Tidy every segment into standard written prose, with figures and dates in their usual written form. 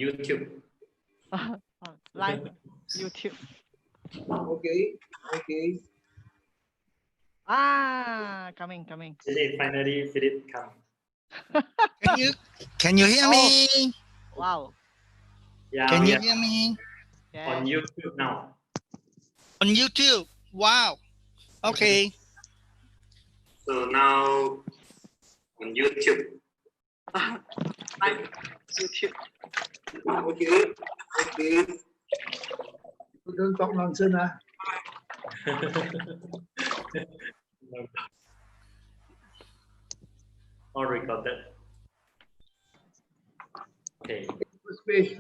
YouTube. Live YouTube. Okay, okay. Coming. Philip, finally, Philip come. Can you hear me? Wow. Yeah, Can we you are hear me? on Yes. YouTube now. On YouTube. Wow. Okay. So now on YouTube. YouTube. Okay, okay. Don't talk nonsense, huh? All recorded. Okay. First page.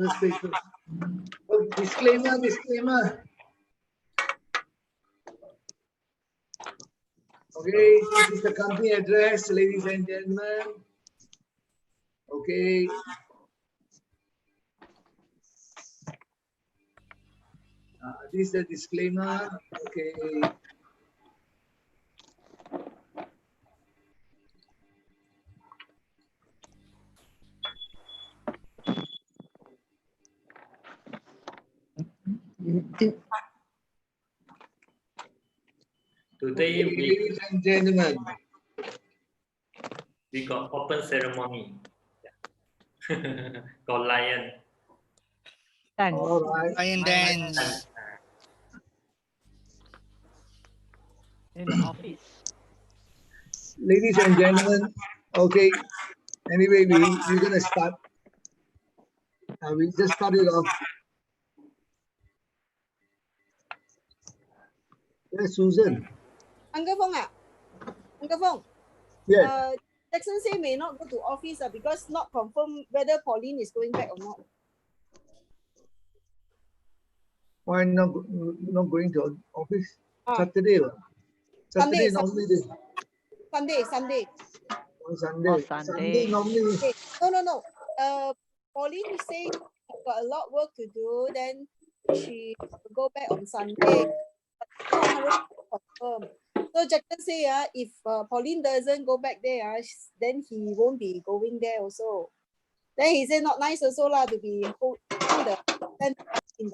Oh, disclaimer. Okay, this is the company address, ladies and gentlemen. Okay. This is the disclaimer. Okay. Today Ladies and gentlemen. we got open ceremony. Yeah. Got lion. Dance. All right. Lion dance. In the office. Ladies and gentlemen. Okay. Anyway, we're gonna start. We just started off. Yes, Susan. Uncle Fong, Uncle Fong. Yes. Jackson say may not go to office because not confirmed whether Pauline is going back or not. Why not going to office? Saturday. Sunday, normally they, Sunday. on Sunday. Oh, Sunday. Normally. Okay. No. Pauline say got a lot of work to do. Then she will go back on Sunday. Not 100% confirmed. So Jackson say, if Pauline doesn't go back there, then he won't be going there also. Then he said not nice also lah to be holding the in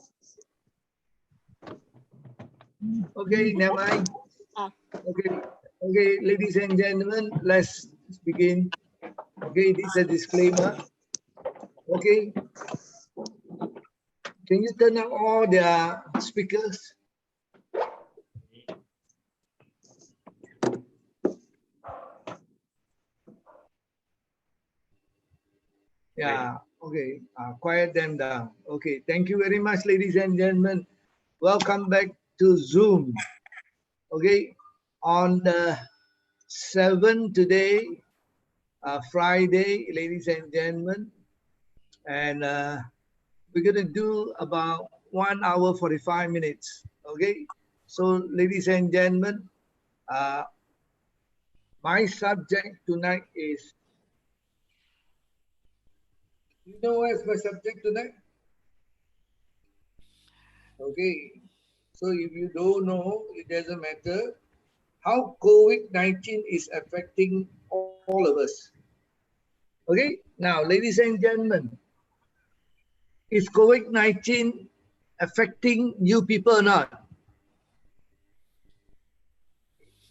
Okay, never mind. Okay, ladies and gentlemen, let's begin. Okay, this is a disclaimer. Okay. Can you turn on all their speakers? Yeah, okay. Quiet them down. Okay, thank you very much, ladies and gentlemen. Welcome back to Zoom. Okay, on the 7th today, Friday, ladies and gentlemen, and we're gonna do about 1 hour 45 minutes. Okay, so ladies and gentlemen, my subject tonight is. You know what's my subject tonight? Okay, so if you don't know, it doesn't matter. How COVID-19 is affecting all of us. Okay, now, ladies and gentlemen, is COVID-19 affecting you people or not?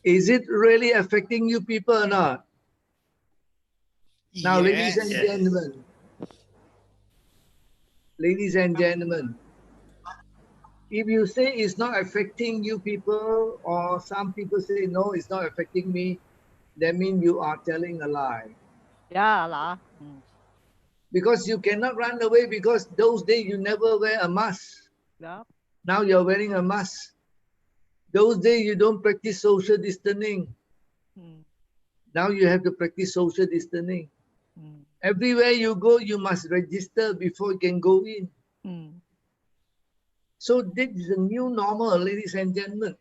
Is it really affecting you people or not? Now, ladies and gentlemen, if you say it's not affecting you people, or some people say no, it's not affecting me, that means you are telling a lie. Yeah lah. Because you cannot run away because those days you never wear a mask. Yeah. Now you're wearing a mask. Those days you don't practice social distancing. Now you have to practice social distancing. Everywhere you go, you must register before you can go in. So this is a new normal, ladies and gentlemen.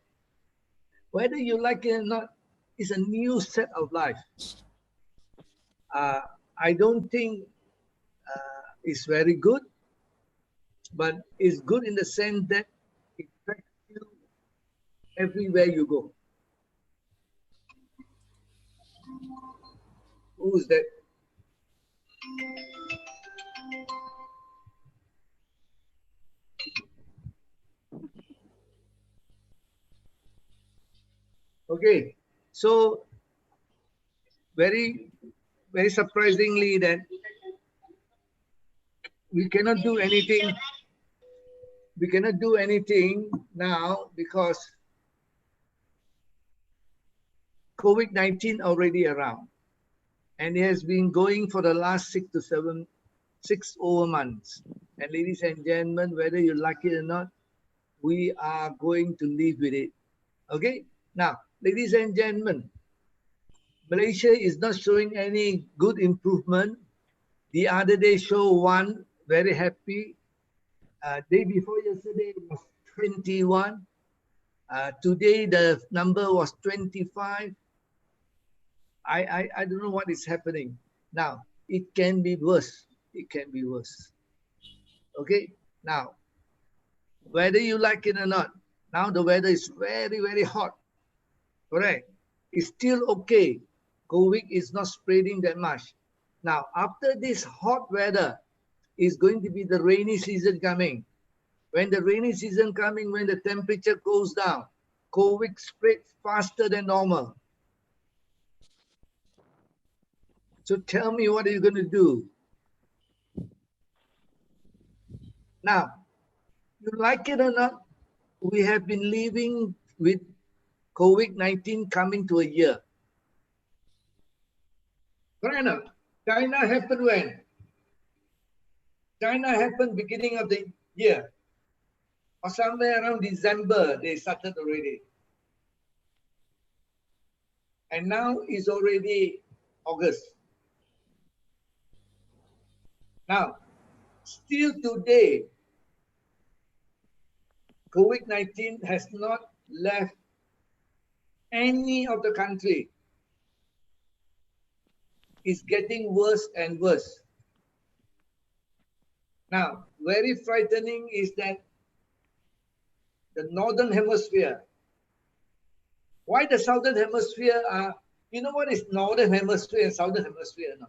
Whether you like it or not, it's a new set of life. I don't think it's very good, but it's good in the sense that it affects you everywhere you go. Who's that? Okay, so very, very surprisingly that we cannot do anything. We cannot do anything now because COVID-19 already around, and it has been going for the last 6 over months. And ladies and gentlemen, whether you like it or not, we are going to live with it. Okay. Now, ladies and gentlemen, Malaysia is not showing any good improvement. The other day show one, very happy. Day before yesterday was 21. Today the number was 25. I don't know what is happening. Now, it can be worse. It can be worse. Okay. Now, whether you like it or not, now the weather is very, very hot. Correct. It's still okay. COVID is not spreading that much. Now, after this hot weather, is going to be the rainy season coming. When the rainy season coming, when the temperature goes down, COVID spreads faster than normal. So tell me, what are you going to do? Now, you like it or not, we have been living with COVID-19 coming to a year. China happened when? China happened beginning of the year. Or somewhere around December, they started already. And now it's already August. Now, still today, COVID-19 has not left any of the country. It's getting worse and worse. Now, very frightening is that the Northern Hemisphere. Why the Southern Hemisphere are, you know what is Northern Hemisphere and Southern Hemisphere? No?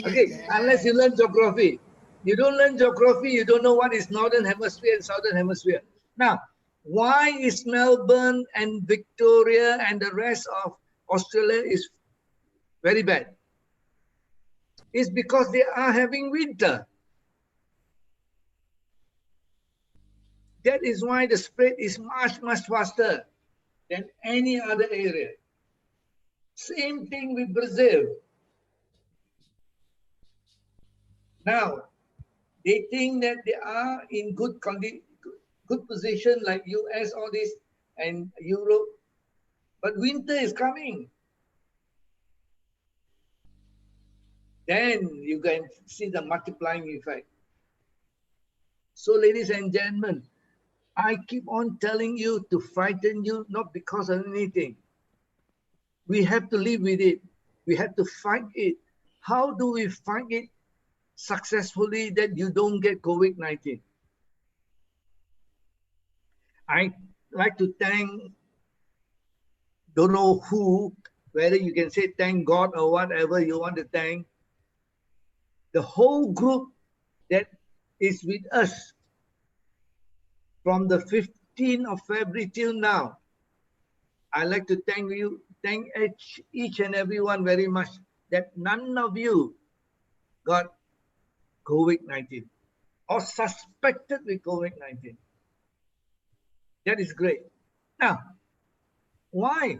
Okay, unless you learn geography. You don't learn geography, you don't know what is Northern Hemisphere and Southern Hemisphere. Now, why is Melbourne and Victoria and the rest of Australia is very bad? It's because they are having winter. That is why the spread is much, much faster than any other area. Same thing with Brazil. Now, they think that they are in good position like US, all this, and Europe. But winter is coming. Then you can see the multiplying effect. So, ladies and gentlemen, I keep on telling you to frighten you, not because of anything. We have to live with it. We have to fight it. How do we fight it successfully that you don't get COVID-19? I like to thank, don't know who, whether you can say thank God or whatever you want to thank, the whole group that is with us from the 15th of February till now. I like to thank you, thank each and everyone very much that none of you got COVID-19 or suspected with COVID-19. That is great. Now, why?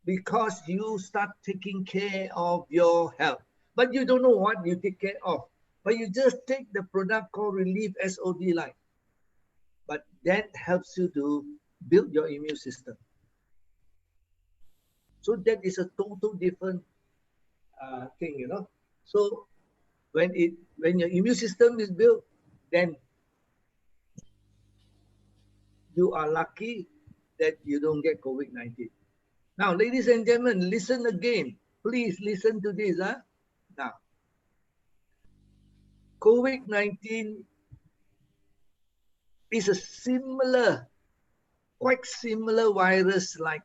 Because you start taking care of your health, but you don't know what you take care of. But you just take the product called Relief SOD line. But that helps you to build your immune system. So that is a total different thing, you know. So when your immune system is built, then you are lucky that you don't get COVID-19. Now, ladies and gentlemen, listen again. Please listen to this. Now, COVID-19 is a similar, quite similar virus like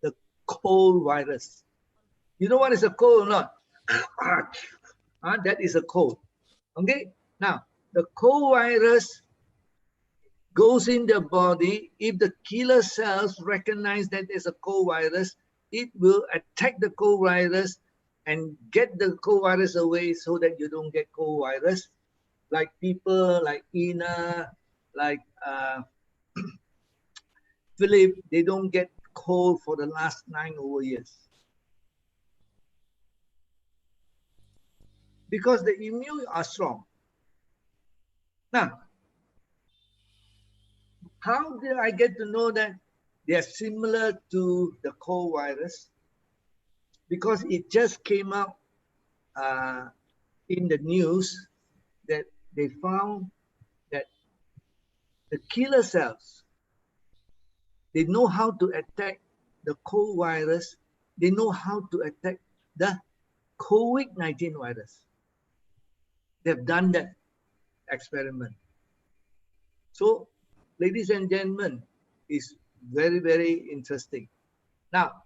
the cold virus. You know what is a cold or not? That is a cold. Okay? Now, the cold virus goes in the body. If the killer cells recognize that there's a co-virus, it will attack the co-virus and get the co-virus away so that you don't get co-virus. Like people like Ina, like Philip, they don't get cold for the last 9 over years. Because the immune are strong. Now, how did I get to know that they are similar to the co-virus? Because it just came out in the news that they found that the killer cells, they know how to attack the co-virus. They know how to attack the COVID-19 virus. They've done that experiment. So, ladies and gentlemen, it's very, very interesting. Now,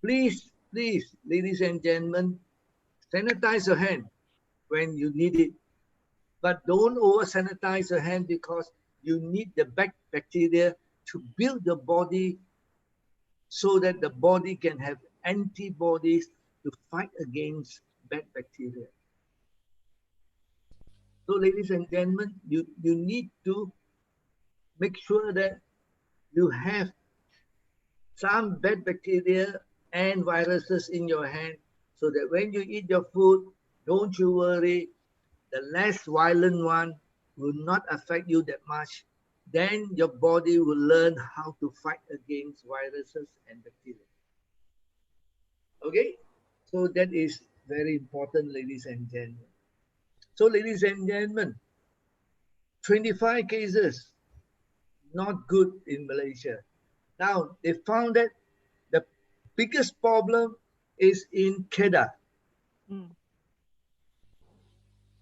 please, ladies and gentlemen, sanitize your hand when you need it. But don't over sanitize your hand because you need the bacteria to build the body so that the body can have antibodies to fight against bad bacteria. So, ladies and gentlemen, you need to make sure that you have some bad bacteria and viruses in your hand so that when you eat your food, don't you worry, the less violent one will not affect you that much. Then your body will learn how to fight against viruses and bacteria. Okay? So that is very important, ladies and gentlemen. So, ladies and gentlemen, 25 cases, not good in Malaysia. Now, they found that the biggest problem is in Kedah.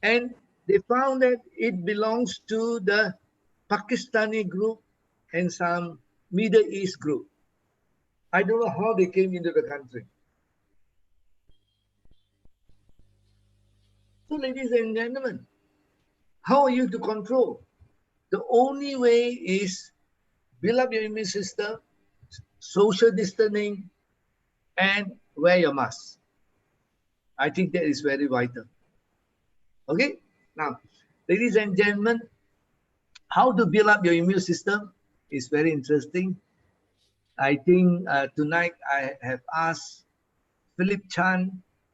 And they found that it belongs to the Pakistani group and some Middle East group. I don't know how they came into the country. So, ladies and gentlemen, how are you to control? The only way is build up your immune system, social distancing, and wear your mask. I think that is very vital. Okay? Now, ladies and gentlemen, how to build up your immune system is very interesting. I think tonight I have asked Philip Chan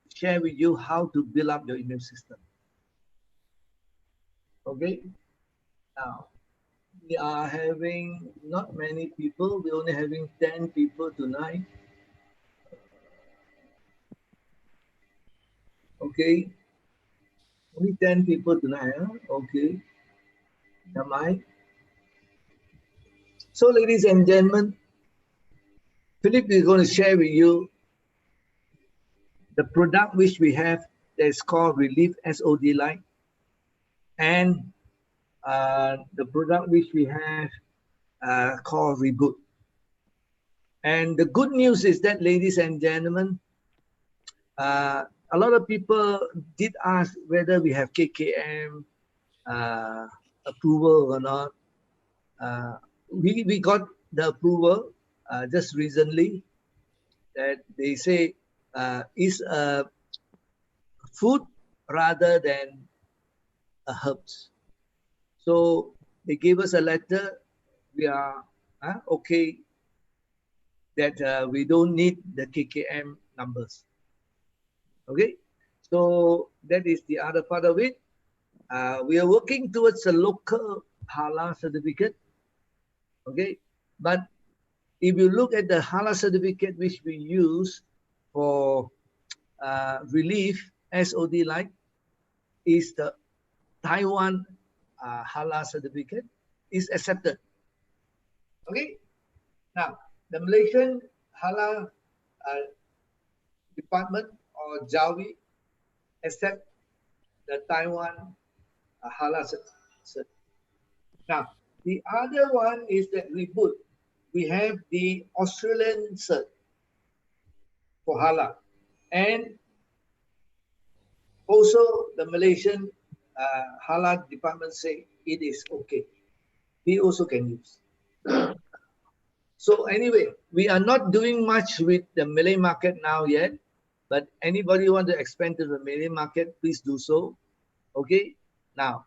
to share with you how to build up your immune system. Okay? Now, we are having not many people. We're only having 10 people tonight. Okay. Only 10 people tonight. Huh? Okay. Damai. So, ladies and gentlemen, Philip is going to share with you the product which we have that is called Relief SOD Light, and the product which we have called Reboot. And the good news is that, ladies and gentlemen, a lot of people did ask whether we have KKM approval or not. We got the approval just recently that they say is a food rather than a herbs. So they gave us a letter. We are okay that we don't need the KKM numbers. Okay, so that is the other part of it. We are working towards a local halal certificate. Okay, but if you look at the halal certificate which we use for Relief SOD Light, is the Taiwan halal certificate is accepted. Okay, now the Malaysian halal department or JAWI accept the Taiwan halal cert. Now the other one is that Reboot. We have the Australian cert for halal, and also the Malaysian halal department say it is okay. he also can use. So anyway, we are not doing much with the Malay market now yet, but anybody want to expand to the Malay market, please do so. Okay, now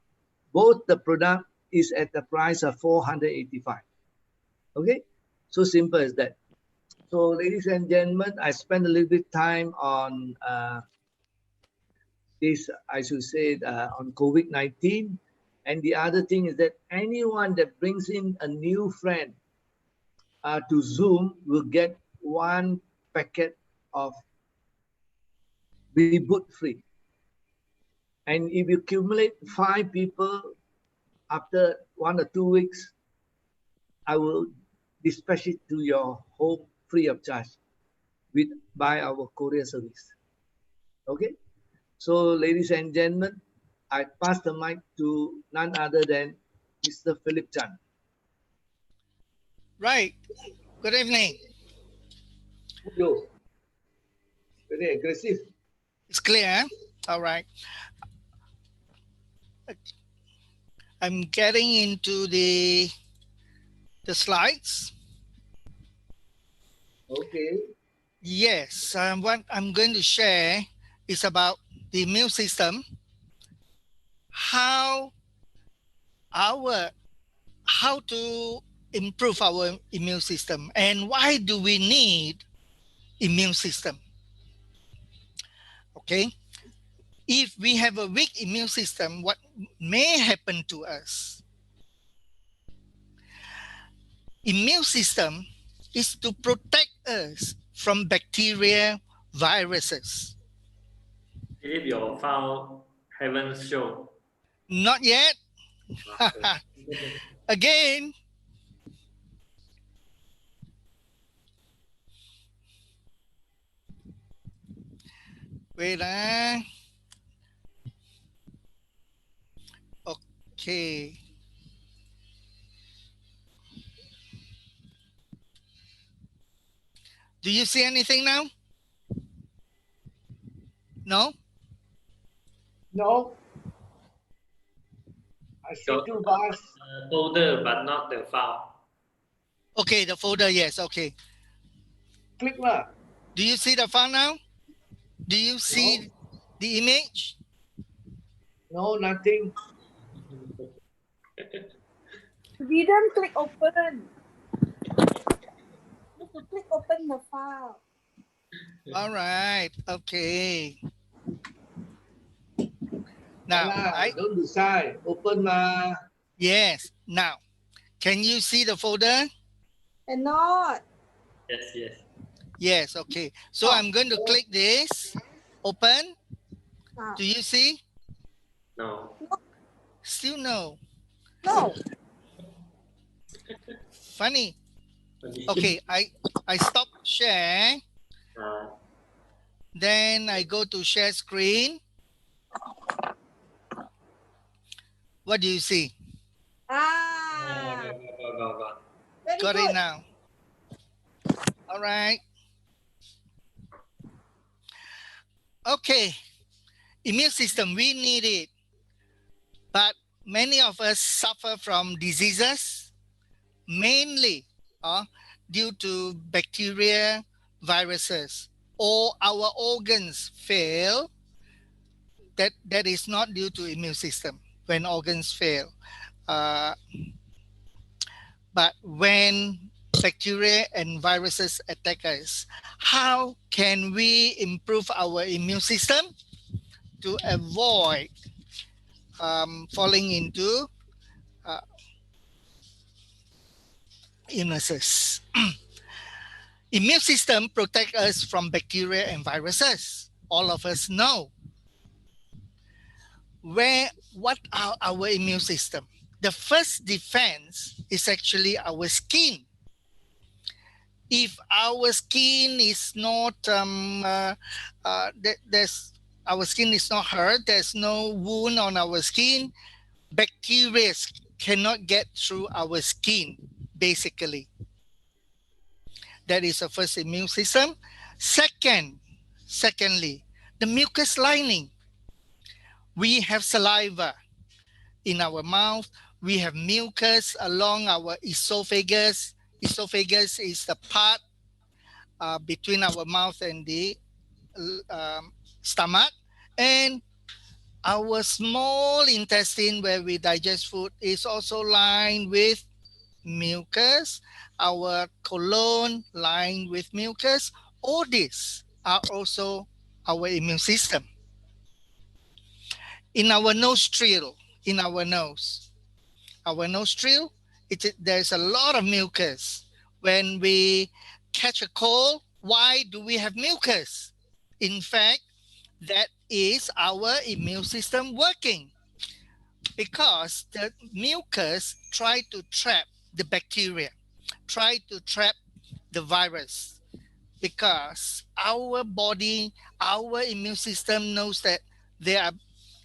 both the product is at the price of 485. Okay, so simple as that. So ladies and gentlemen, I spent a little bit time on this, I should say, on COVID-19. And the other thing is that anyone that brings in a new friend to Zoom will get one packet of reboot free. And if you accumulate 5 people after 1 or 2 weeks, I will dispatch it to your home free of charge by our courier service. Okay, so ladies and gentlemen, I pass the mic to none other than Mr. Philip Chan. Right. Good evening. Yo, very aggressive. It's clear. All right. I'm getting into the slides. Okay. Yes. What I'm going to share is about the immune system. How to improve our immune system, and why do we need immune system? Okay. If we have a weak immune system, what may happen to us? Immune system is to protect us from bacteria, viruses. Philip, your file haven't shown. Not yet. Okay. Again. Wait. Okay. Do you see anything now? No? No. I see So, 2 bars. folder, but not the file. Okay, the folder, yes, okay. Click lah. Do you see the file now? Do you see the image? No, nothing. We don't click open. You have to click open the file. All right, okay. Now, don't decide. Open lah. yes, now, can you see the folder? Cannot. Yes, yes. Yes, okay. So I'm going to click this, open. Ah. Do you see? No. Still no. No. Funny. Okay, I stop share. Then I go to share screen. What do you see? Ah. Very Got good. it now. All right. Okay. Immune system, we need it. But many of us suffer from diseases, mainly due to bacteria, viruses, or our organs fail. That is not due to immune system when organs fail. But when bacteria and viruses attack us, how can we improve our immune system to avoid falling into illnesses? Immune system protect us from bacteria and viruses. All of us know. What are our immune system? The first defense is actually our skin. If our skin is not our skin is not hurt, there's no wound on our skin, bacteria cannot get through our skin, basically. That is the first immune system. Secondly, the mucus lining. We have saliva in our mouth. We have mucus along our esophagus. Esophagus is the part between our mouth and the stomach. And our small intestine where we digest food is also lined with mucus. Our colon lined with mucus. All these are also our immune system. In our nostril, in our nostril, there's a lot of mucus. When we catch a cold, why do we have mucus? In fact, that is our immune system working, because the mucus try to trap the bacteria, try to trap the virus, because our body, our immune system knows that there are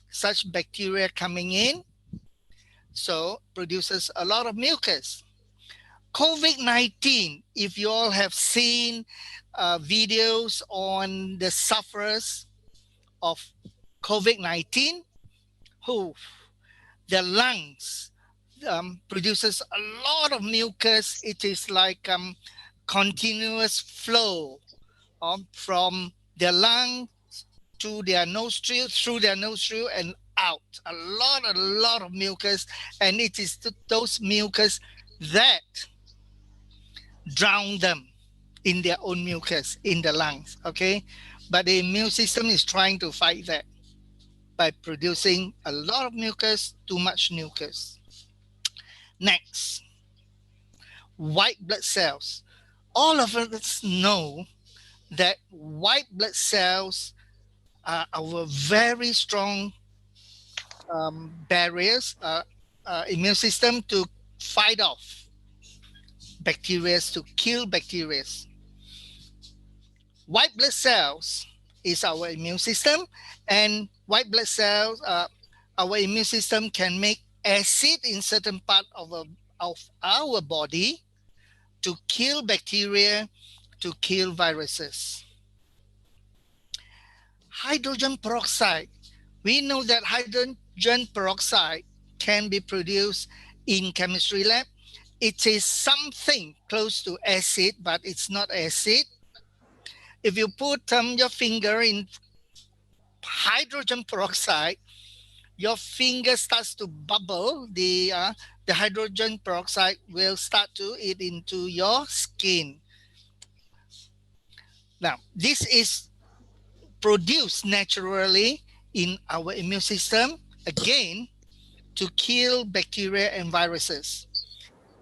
such bacteria coming in, so produces a lot of mucus. COVID-19, if you all have seen videos on the sufferers of COVID-19, who the lungs produces a lot of mucus. It is like continuous flow from their lung to their nostril, through their nostril and out. A lot of mucus, and it is those mucus that drown them in their own mucus in the lungs. Okay, but the immune system is trying to fight that by producing a lot of mucus, too much mucus. Next, white blood cells. All of us know that white blood cells are our very strong barriers, immune system to fight off bacteria, to kill bacteria. White blood cells is our immune system, and white blood cells, our immune system can make acid in certain part of our body to kill bacteria, to kill viruses. Hydrogen peroxide. We know that hydrogen peroxide can be produced in chemistry lab. It is something close to acid, but it's not acid. If you put your finger in hydrogen peroxide, your finger starts to bubble. The hydrogen peroxide will start to eat into your skin. Now, this is produced naturally in our immune system, again, to kill bacteria and viruses.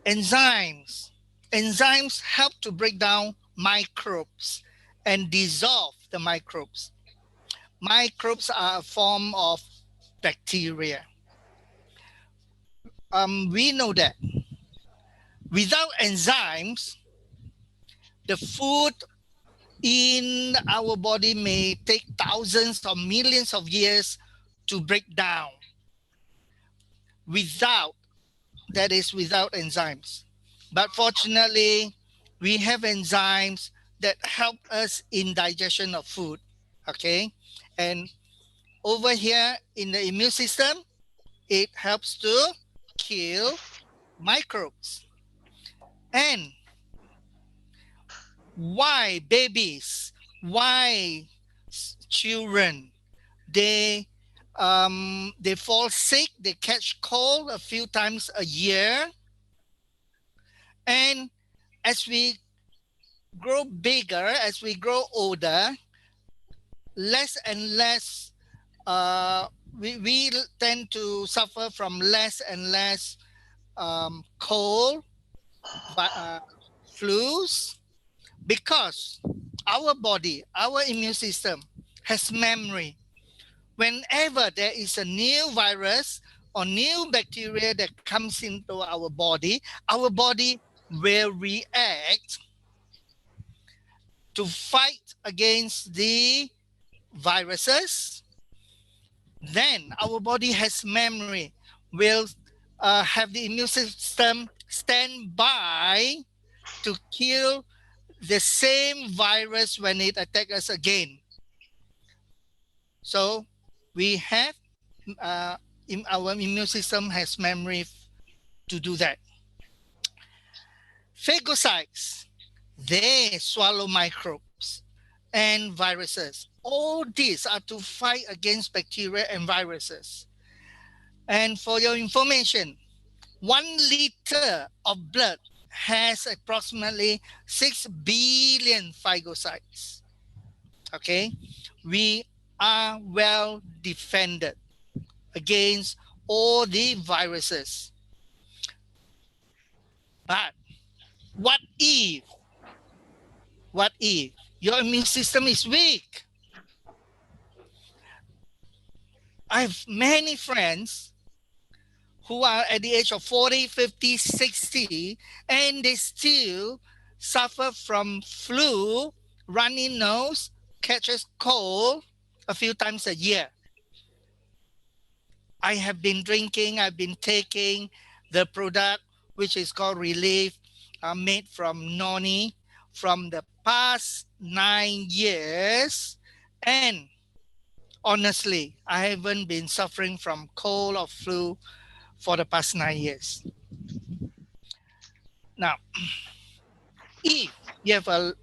Enzymes. Enzymes help to break down microbes and dissolve the microbes. Microbes are a form of bacteria. We know that without enzymes, the food in our body may take thousands or millions of years to break down. That is without enzymes. But fortunately, we have enzymes that help us in digestion of food. Okay. And over here in the immune system, it helps to kill microbes. And why babies, why children, they fall sick, they catch cold a few times a year. And as we grow bigger, as we grow older, less and less, we tend to suffer from less and less cold, flus, because our body, our immune system has memory. Whenever there is a new virus or new bacteria that comes into our body will react to fight against the viruses. Then our body has memory, will have the immune system stand by to kill the same virus when it attacks us again. So we have our immune system has memory to do that. Phagocytes, they swallow microbes and viruses. All these are to fight against bacteria and viruses. And for your information, 1 liter of blood has approximately 6 billion phagocytes. Okay, we are well defended against all the viruses. But what if your immune system is weak? I have many friends who are at the age of 40, 50, 60, and they still suffer from flu, runny nose, catches cold a few times a year. I have been drinking, I've been taking the product which is called Relief, made from Noni from the past 9 years. And honestly, I haven't been suffering from cold or flu for the past 9 years. Now, if you have a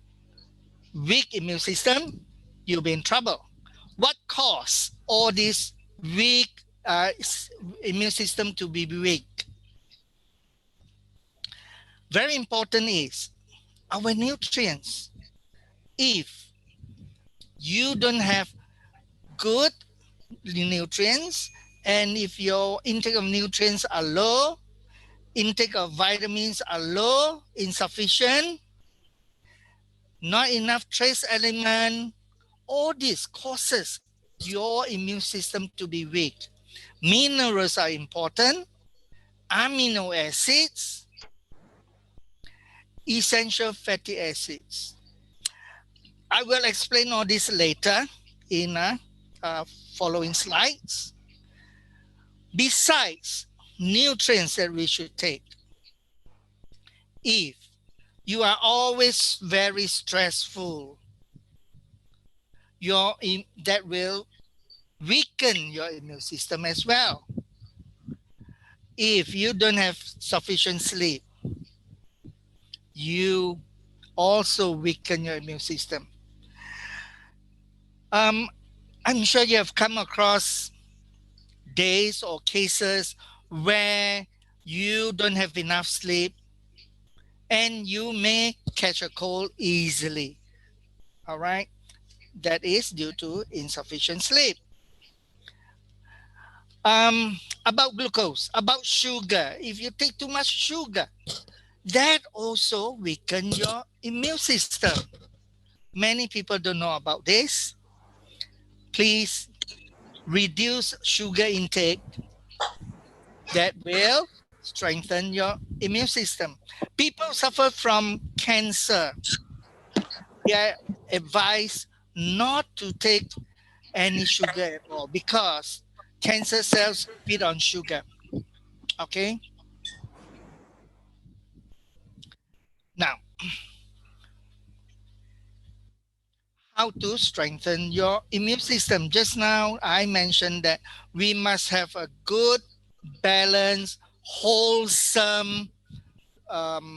weak immune system, you'll be in trouble. What causes all this weak immune system to be weak? Very important is our nutrients. If you don't have good nutrients, and if your intake of nutrients are low, intake of vitamins are low, insufficient, not enough trace element, all this causes your immune system to be weak. Minerals are important, amino acids, essential fatty acids. I will explain all this later in following slides. Besides nutrients that we should take, if you are always very stressful, that will weaken your immune system as well. If you don't have sufficient sleep, you also weaken your immune system. I'm sure you have come across days or cases where you don't have enough sleep and you may catch a cold easily. All right, that is due to insufficient sleep. About glucose, about sugar, if you take too much sugar, that also weakens your immune system. Many people don't know about this. Please reduce sugar intake. That will strengthen your immune system. People suffer from cancer. They are advised not to take any sugar at all because cancer cells feed on sugar. Okay. Now, how to strengthen your immune system? Just now, I mentioned that we must have a good, balanced, wholesome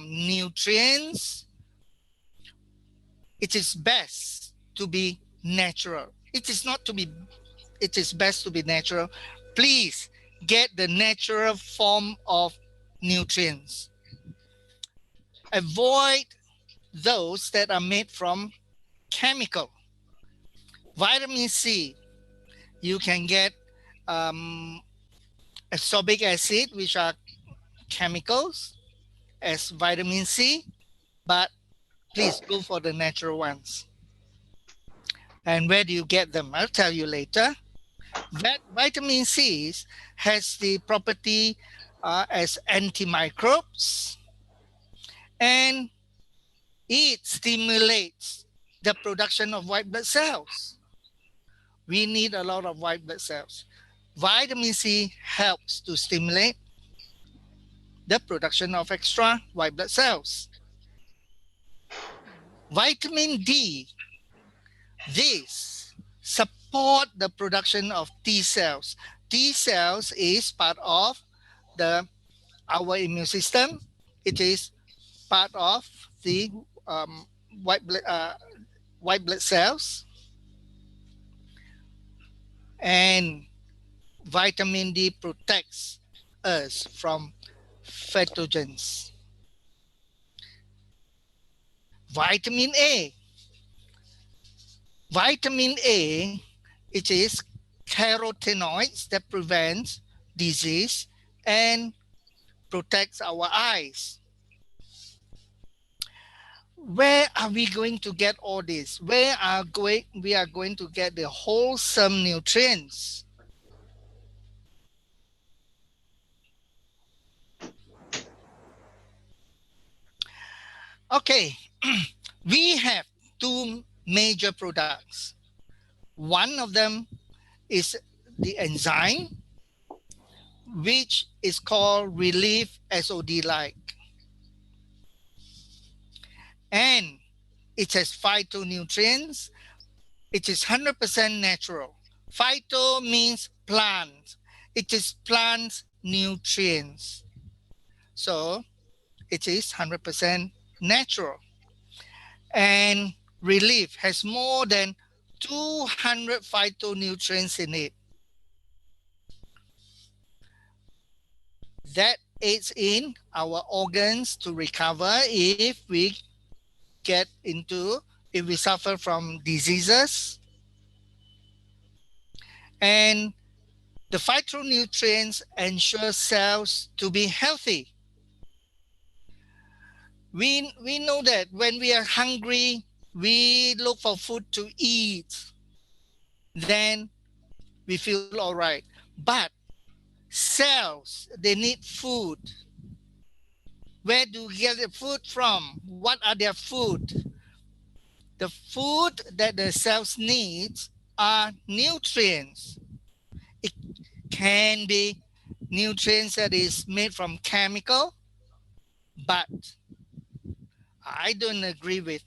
nutrients. It is best to be natural. It is best to be natural. Please get the natural form of nutrients. Avoid those that are made from chemical. Vitamin C, you can get ascorbic acid, which are chemicals, as vitamin C, but please go for the natural ones. And where do you get them? I'll tell you later. That vitamin C has the property as antimicrobes, and it stimulates the production of white blood cells. We need a lot of white blood cells. Vitamin C helps to stimulate the production of extra white blood cells. Vitamin D, this support the production of T cells. T cells is part of the our immune system. It is part of the um, white blood white blood cells, and vitamin D protects us from pathogens. Vitamin A. Vitamin A, it is carotenoids that prevents disease and protects our eyes. Where are we going to get all this? We are going to get the wholesome nutrients? Okay, we have two major products. One of them is the enzyme, which is called Relief SOD-like. And it has phytonutrients. It is 100% natural. Phyto means plant. It is plant nutrients. So it is 100% natural. And Relief has more than 200 phytonutrients in it. That aids in our organs to recover if we suffer from diseases. And the phytonutrients ensure cells to be healthy. We know that when we are hungry, we look for food to eat. Then we feel all right. But cells, they need food. Where do we get the food from? What are their food? The food that the cells need are nutrients. It can be nutrients that is made from chemical, but I don't agree with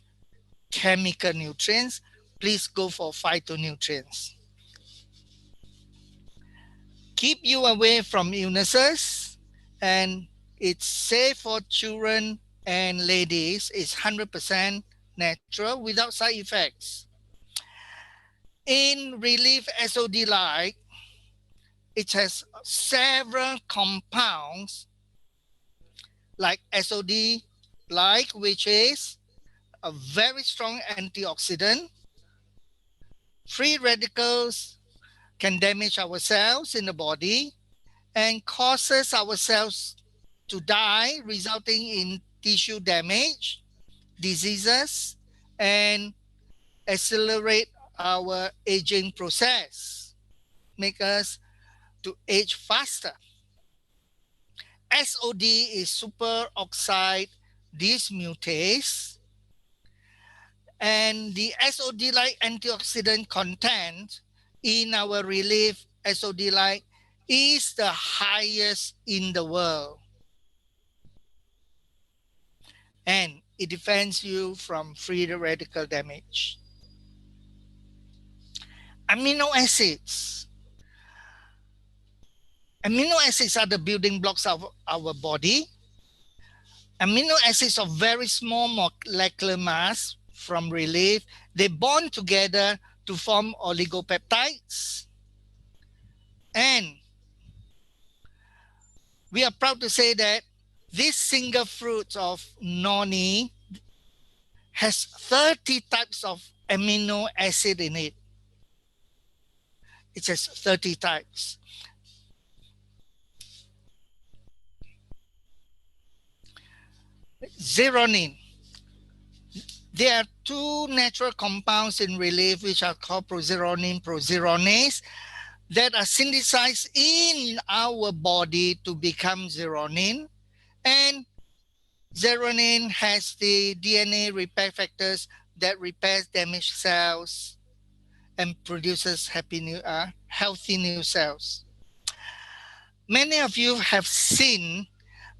chemical nutrients. Please go for phytonutrients. Keep you away from illnesses, and it's safe for children and ladies. It's 100% natural without side effects. In Relief SOD-like, it has several compounds like SOD-like, which is a very strong antioxidant. Free radicals can damage our cells in the body and causes our cells to die, resulting in tissue damage, diseases, and accelerate our aging process, make us to age faster. SOD is superoxide dismutase, and the SOD-like antioxidant content in our Relief SOD-like is the highest in the world. And it defends you from free radical damage. Amino acids. Amino acids are the building blocks of our body. Amino acids of very small molecular mass from Relief, they bond together to form oligopeptides. And we are proud to say that this single fruit of Noni has 30 types of amino acid in it. It has 30 types. Zeronin. There are two natural compounds in Relief which are called prozeronin, prozeronase, that are synthesized in our body to become zeronin. And zeronin has the DNA repair factors that repairs damaged cells and produces healthy new cells. Many of you have seen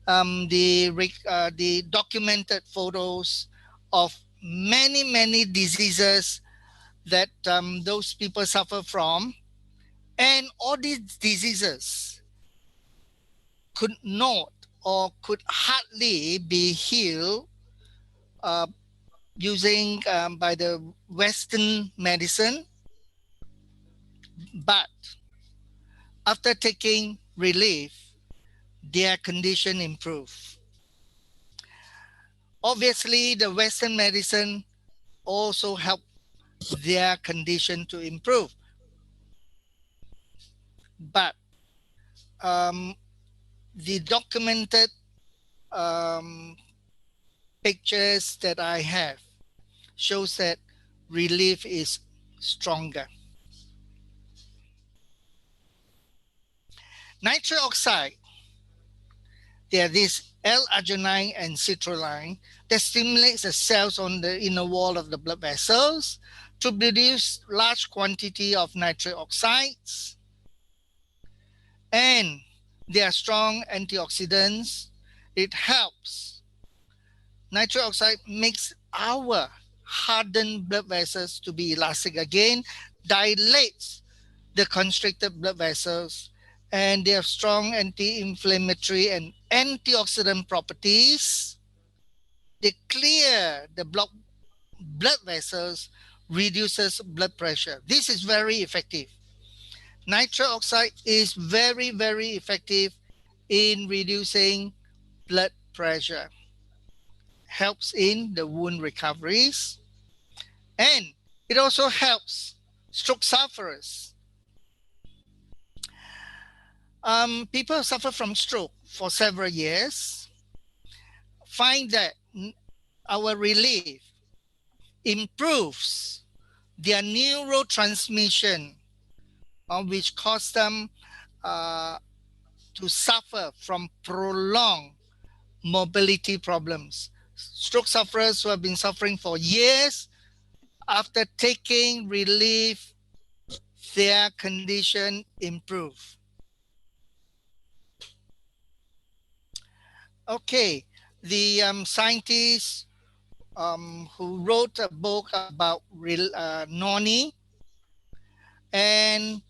the documented photos of many diseases that those people suffer from, and all these diseases could not or could hardly be healed using by the Western medicine, but after taking relief, their condition improve. Obviously, the Western medicine also help their condition to improve, but the documented um, pictures that I have shows that relief is stronger. Nitric oxide, there are this L-arginine and citrulline that stimulates the cells on the inner wall of the blood vessels to produce large quantity of nitric oxides. And they are strong antioxidants. It helps. Nitric oxide makes our hardened blood vessels to be elastic again, dilates the constricted blood vessels, and they have strong anti-inflammatory and antioxidant properties. They clear the blood vessels, reduces blood pressure. This is very effective. Nitric oxide is very, very effective in reducing blood pressure. Helps in the wound recoveries, and it also helps stroke sufferers. People who suffer from stroke for several years find that our relief improves their neurotransmission, which cause them to suffer from prolonged mobility problems. Stroke sufferers who have been suffering for years, after taking relief, their condition improve. Okay, the scientist who wrote a book about Noni, and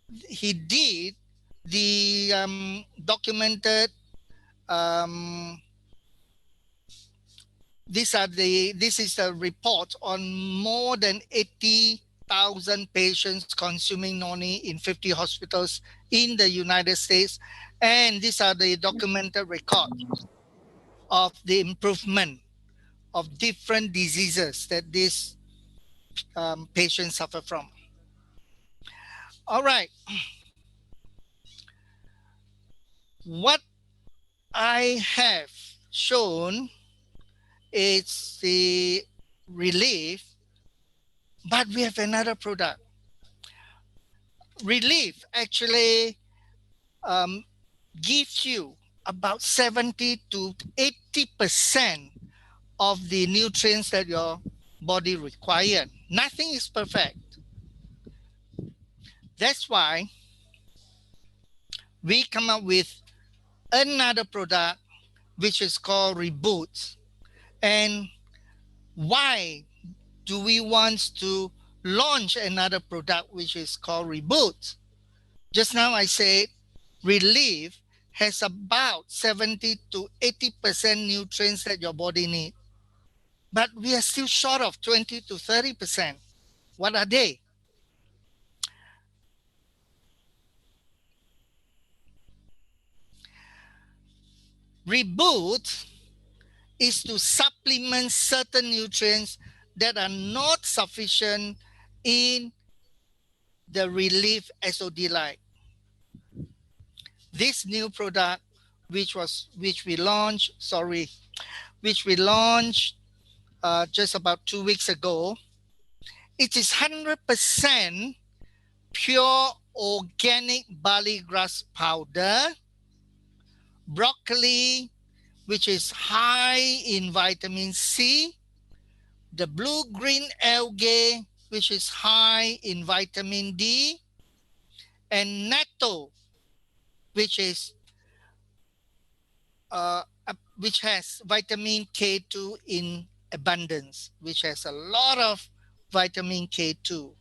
he did the documented this is a report on more than 80,000 patients consuming Noni in 50 hospitals in the United States, and these are the documented records of the improvement of different diseases that these patients suffer from. All right. What I have shown is the relief, but we have another product. Relief actually gives you about 70 to 80% of the nutrients that your body requires. Nothing is perfect. That's why we come up with another product which is called Reboot. And why do we want to launch another product which is called Reboot? Just now I said Relief has about 70 to 80% nutrients that your body needs. But we are still short of 20 to 30%. What are they? Reboot is to supplement certain nutrients that are not sufficient in the Relief SOD line. This new product, which we launched just about 2 weeks ago, it is 100% pure organic barley grass powder, broccoli, which is high in vitamin C, the blue-green algae, which is high in vitamin D, and natto, which has vitamin K2 in abundance, which has a lot of vitamin K2.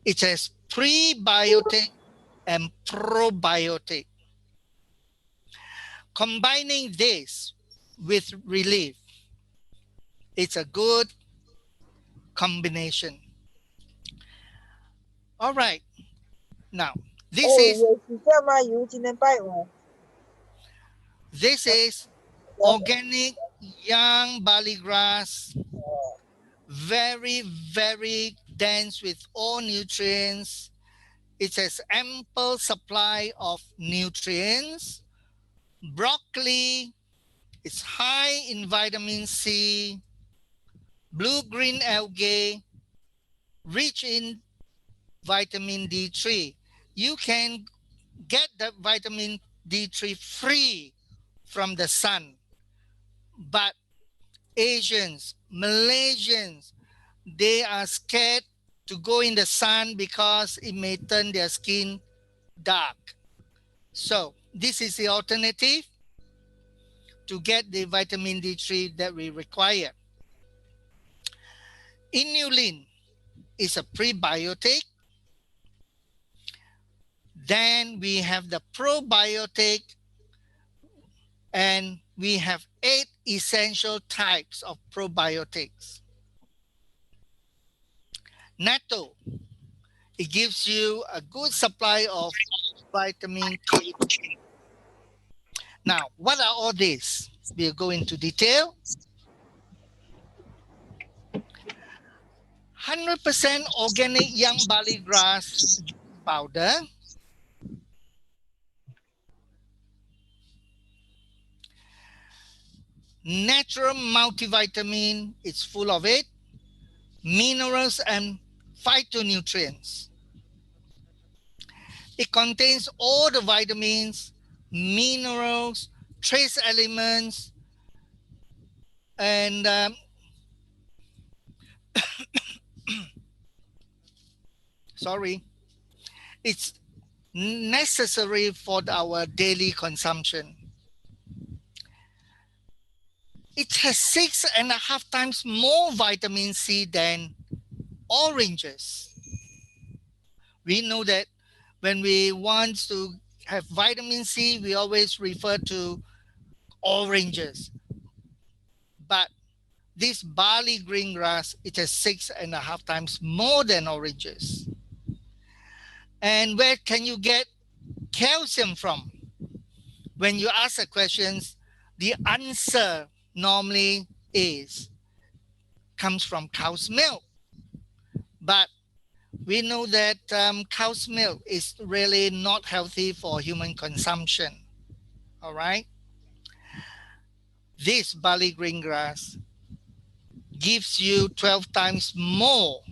It has prebiotic and probiotic. Combining this with relief, it's a good combination. All right. Now, this is 有时间吗？有今天拜五。 this is organic young barley grass, very, very dense with all nutrients. It has ample supply of nutrients. Broccoli is high in vitamin C, blue-green algae, rich in vitamin D3. You can get the vitamin D3 free from the sun. But Asians, Malaysians, they are scared to go in the sun because it may turn their skin dark. So this is the alternative to get the vitamin D3 that we require. Inulin is a prebiotic. Then we have the probiotic, and we have 8 essential types of probiotics. Natto, it gives you a good supply of vitamin K. Now, what are all these? We'll go into detail. 100% organic young barley grass powder. Natural multivitamin, it's full of it. Minerals and phytonutrients. It contains all the vitamins, minerals, trace elements, and sorry, it's necessary for our daily consumption. It has 6.5 times more vitamin C than oranges. We know that when we want to have vitamin C, we always refer to oranges. But this barley green grass, it has 6.5 times more than oranges. And where can you get calcium from? When you ask the questions, the answer normally comes from cow's milk. But we know that cow's milk is really not healthy for human consumption. All right. This barley green grass gives you 12 times more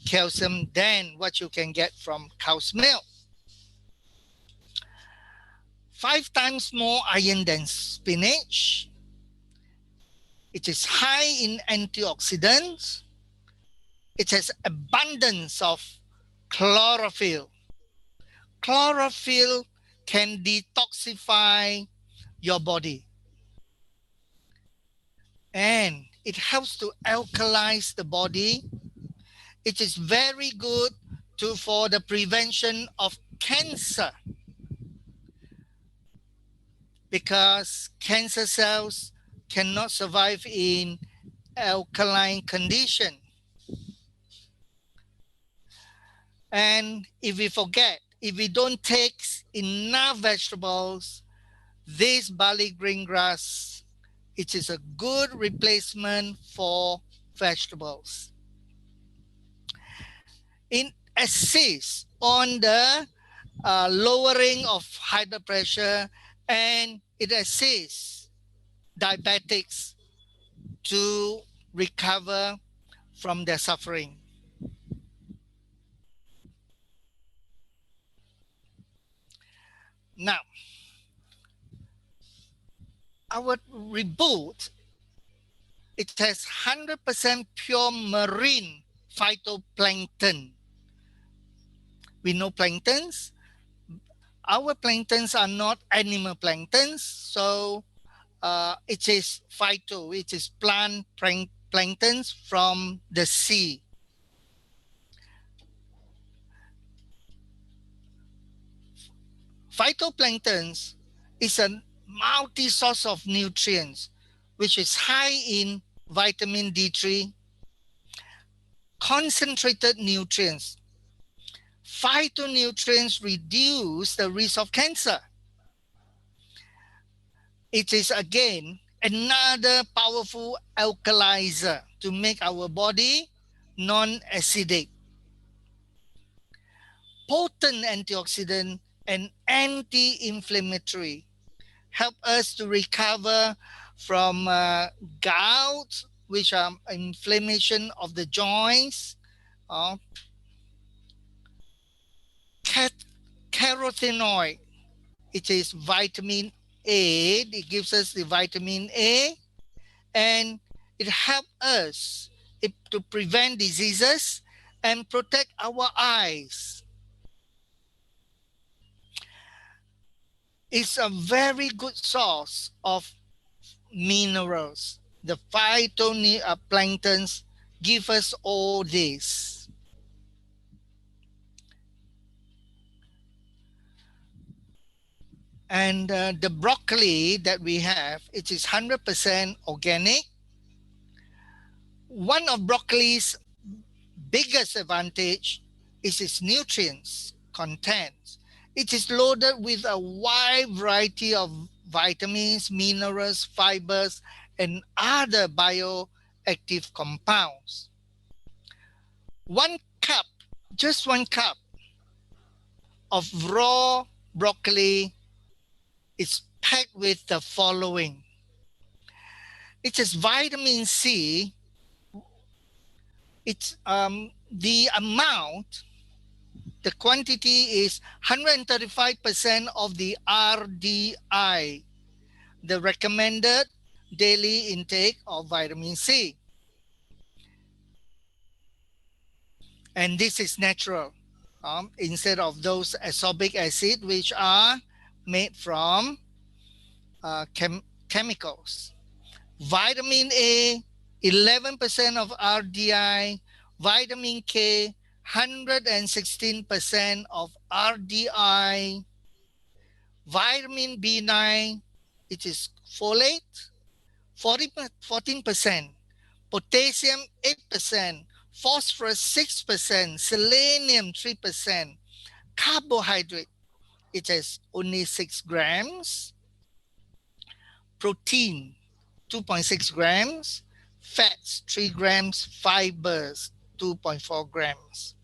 calcium than what you can get from cow's milk. 5 times more iron than spinach. It is high in antioxidants. It has abundance of chlorophyll. Chlorophyll can detoxify your body. And it helps to alkalize the body. It is very good for the prevention of cancer, because cancer cells cannot survive in alkaline condition. And if we don't take enough vegetables, this barley green grass, it is a good replacement for vegetables. It assists on the lowering of high blood pressure, and it assists diabetics to recover from their suffering. Now, our reboot, it has 100% pure marine phytoplankton. We know planktons. Our planktons are not animal planktons, so it is phyto, it is plant planktons from the sea. Phytoplanktons is a multi-source of nutrients, which is high in vitamin D3, concentrated nutrients. Phytonutrients reduce the risk of cancer. It is again another powerful alkalizer to make our body non-acidic. Potent antioxidant and anti-inflammatory help us to recover from gout, which are inflammation of the joints, carotenoid. It is vitamin A. It gives us the vitamin A, and it helps us to prevent diseases and protect our eyes. It's a very good source of minerals. The phytoplanktons give us all this. And the broccoli that we have, it is 100% organic. One of broccoli's biggest advantage is its nutrients content. It is loaded with a wide variety of vitamins, minerals, fibers, and other bioactive compounds. 1 cup, just 1 cup of raw broccoli is packed with the following. It is vitamin C. It's the amount, the quantity is 135% of the RDI, the recommended daily intake of vitamin C. And this is natural, instead of those ascorbic acid, which are made from chemicals. Vitamin A, 11% of RDI. Vitamin K, 116% of RDI. Vitamin B9, it is folate, 14%. Potassium, 8%. Phosphorus, 6%. Selenium, 3%. Carbohydrate, it has only 6 grams. Protein, 2.6 grams. Fats, 3 grams. Fibers, 2.4 grams.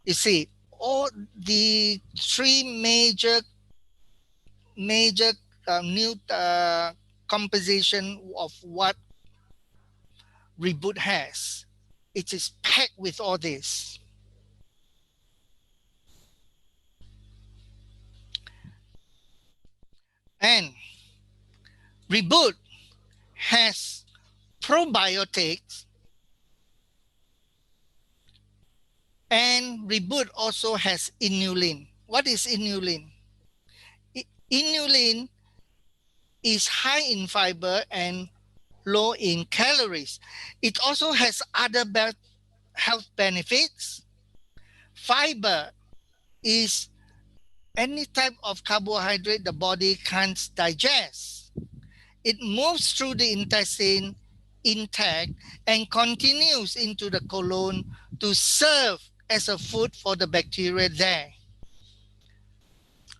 You see, all the 3 major new composition of what Reboot has. It is packed with all this. And Reboot has probiotics, and Reboot also has inulin. What is inulin? Inulin is high in fiber and low in calories. It also has other health benefits. Fiber is any type of carbohydrate the body can't digest. It moves through the intestine intact and continues into the colon to serve as a food for the bacteria there.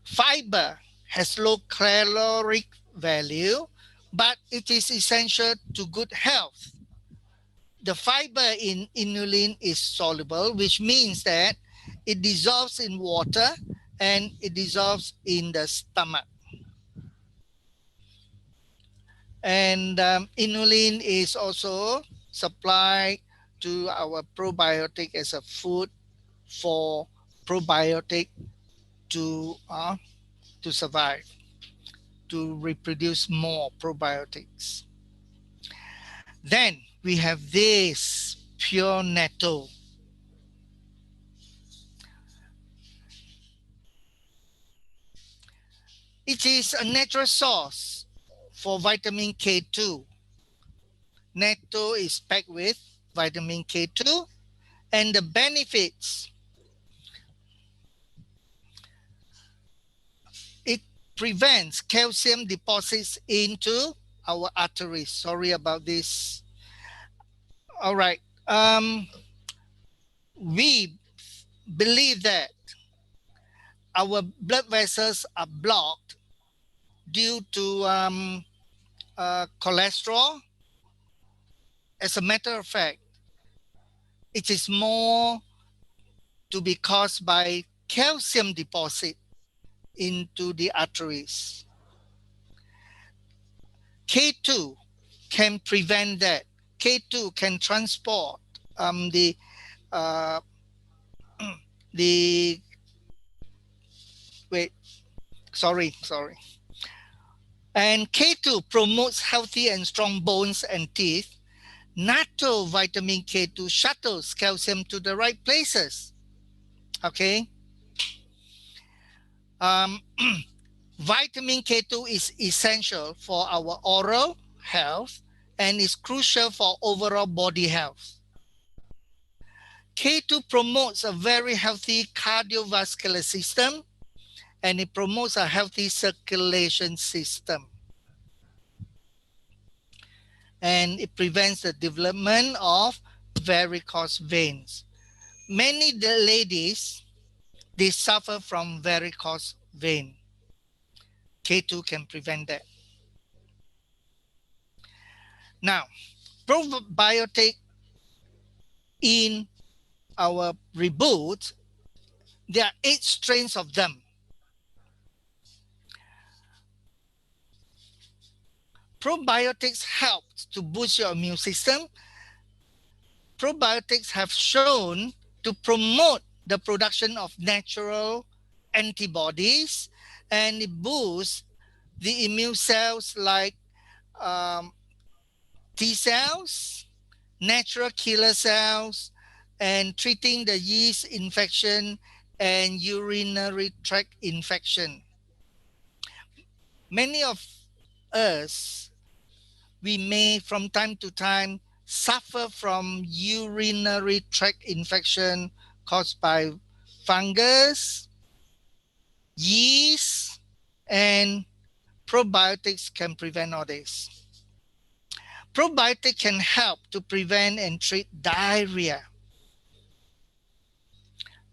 Fiber has low caloric value, but it is essential to good health. The fiber in inulin is soluble, which means that it dissolves in water and it dissolves in the stomach. And inulin is also supplied to our probiotic as a food for probiotic to survive, to reproduce more probiotics. Then we have this pure netto. It is a natural source for vitamin K2. Netto is packed with vitamin K2, and the benefits. It prevents calcium deposits into our arteries. Sorry about this. All right. We believe that our blood vessels are blocked due to cholesterol. As a matter of fact, it is more to be caused by calcium deposit into the arteries. K2 can prevent that. K2 can transport uh, the wait, sorry. And K2 promotes healthy and strong bones and teeth. Natural vitamin K2 shuttles calcium to the right places. Okay. Vitamin K2 is essential for our oral health and is crucial for overall body health. K2 promotes a very healthy cardiovascular system and it promotes a healthy circulation system. And it prevents the development of varicose veins. Many ladies, they suffer from varicose vein. K2 can prevent that. Now, probiotic in our reboot, there are 8 strains of them. Probiotics help to boost your immune system. Probiotics have shown to promote the production of natural antibodies and it boosts the immune cells like T cells, natural killer cells, and treating the yeast infection and urinary tract infection. Many of us, we may from time to time suffer from urinary tract infection caused by fungus, yeast, and probiotics can prevent all this. Probiotic can help to prevent and treat diarrhea.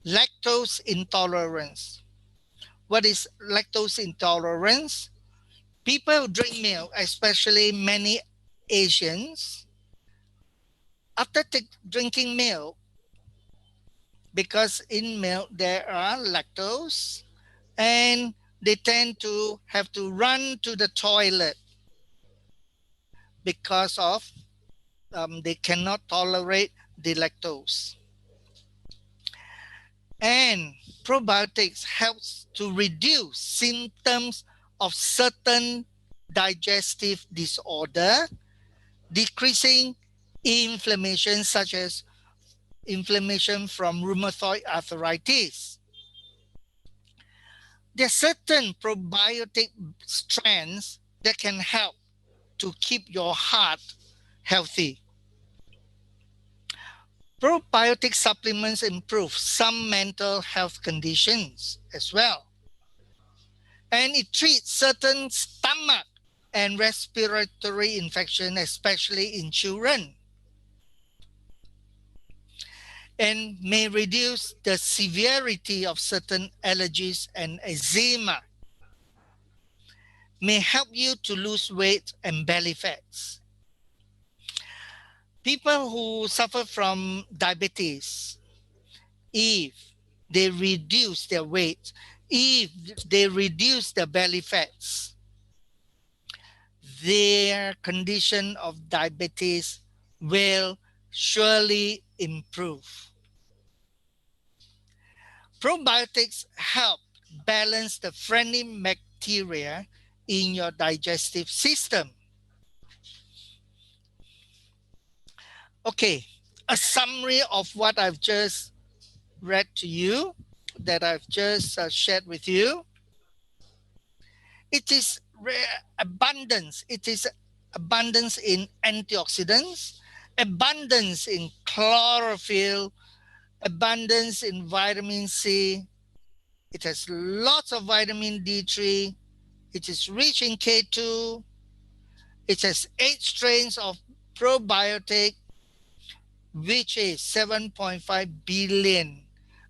Lactose intolerance. What is lactose intolerance? People who drink milk, especially many Asians, after drinking milk, because in milk there are lactose, and they tend to have to run to the toilet because of they cannot tolerate the lactose. And probiotics helps to reduce symptoms of certain digestive disorder, decreasing inflammation such as inflammation from rheumatoid arthritis. There are certain probiotic strands that can help to keep your heart healthy. Probiotic supplements improve some mental health conditions as well. And it treats certain stomach and respiratory infection, especially in children. And may reduce the severity of certain allergies and eczema. May help you to lose weight and belly fats. People who suffer from diabetes, if they reduce their weight, if they reduce their belly fats, their condition of diabetes will surely improve. Probiotics help balance the friendly bacteria in your digestive system. Okay, a summary of what I've just read to you, that I've just shared with you. It is abundance. It is abundance in antioxidants, abundance in chlorophyll, abundance in vitamin C. It has lots of vitamin D3, It is rich in K2. It has 8 strains of probiotic, which is 7.5 billion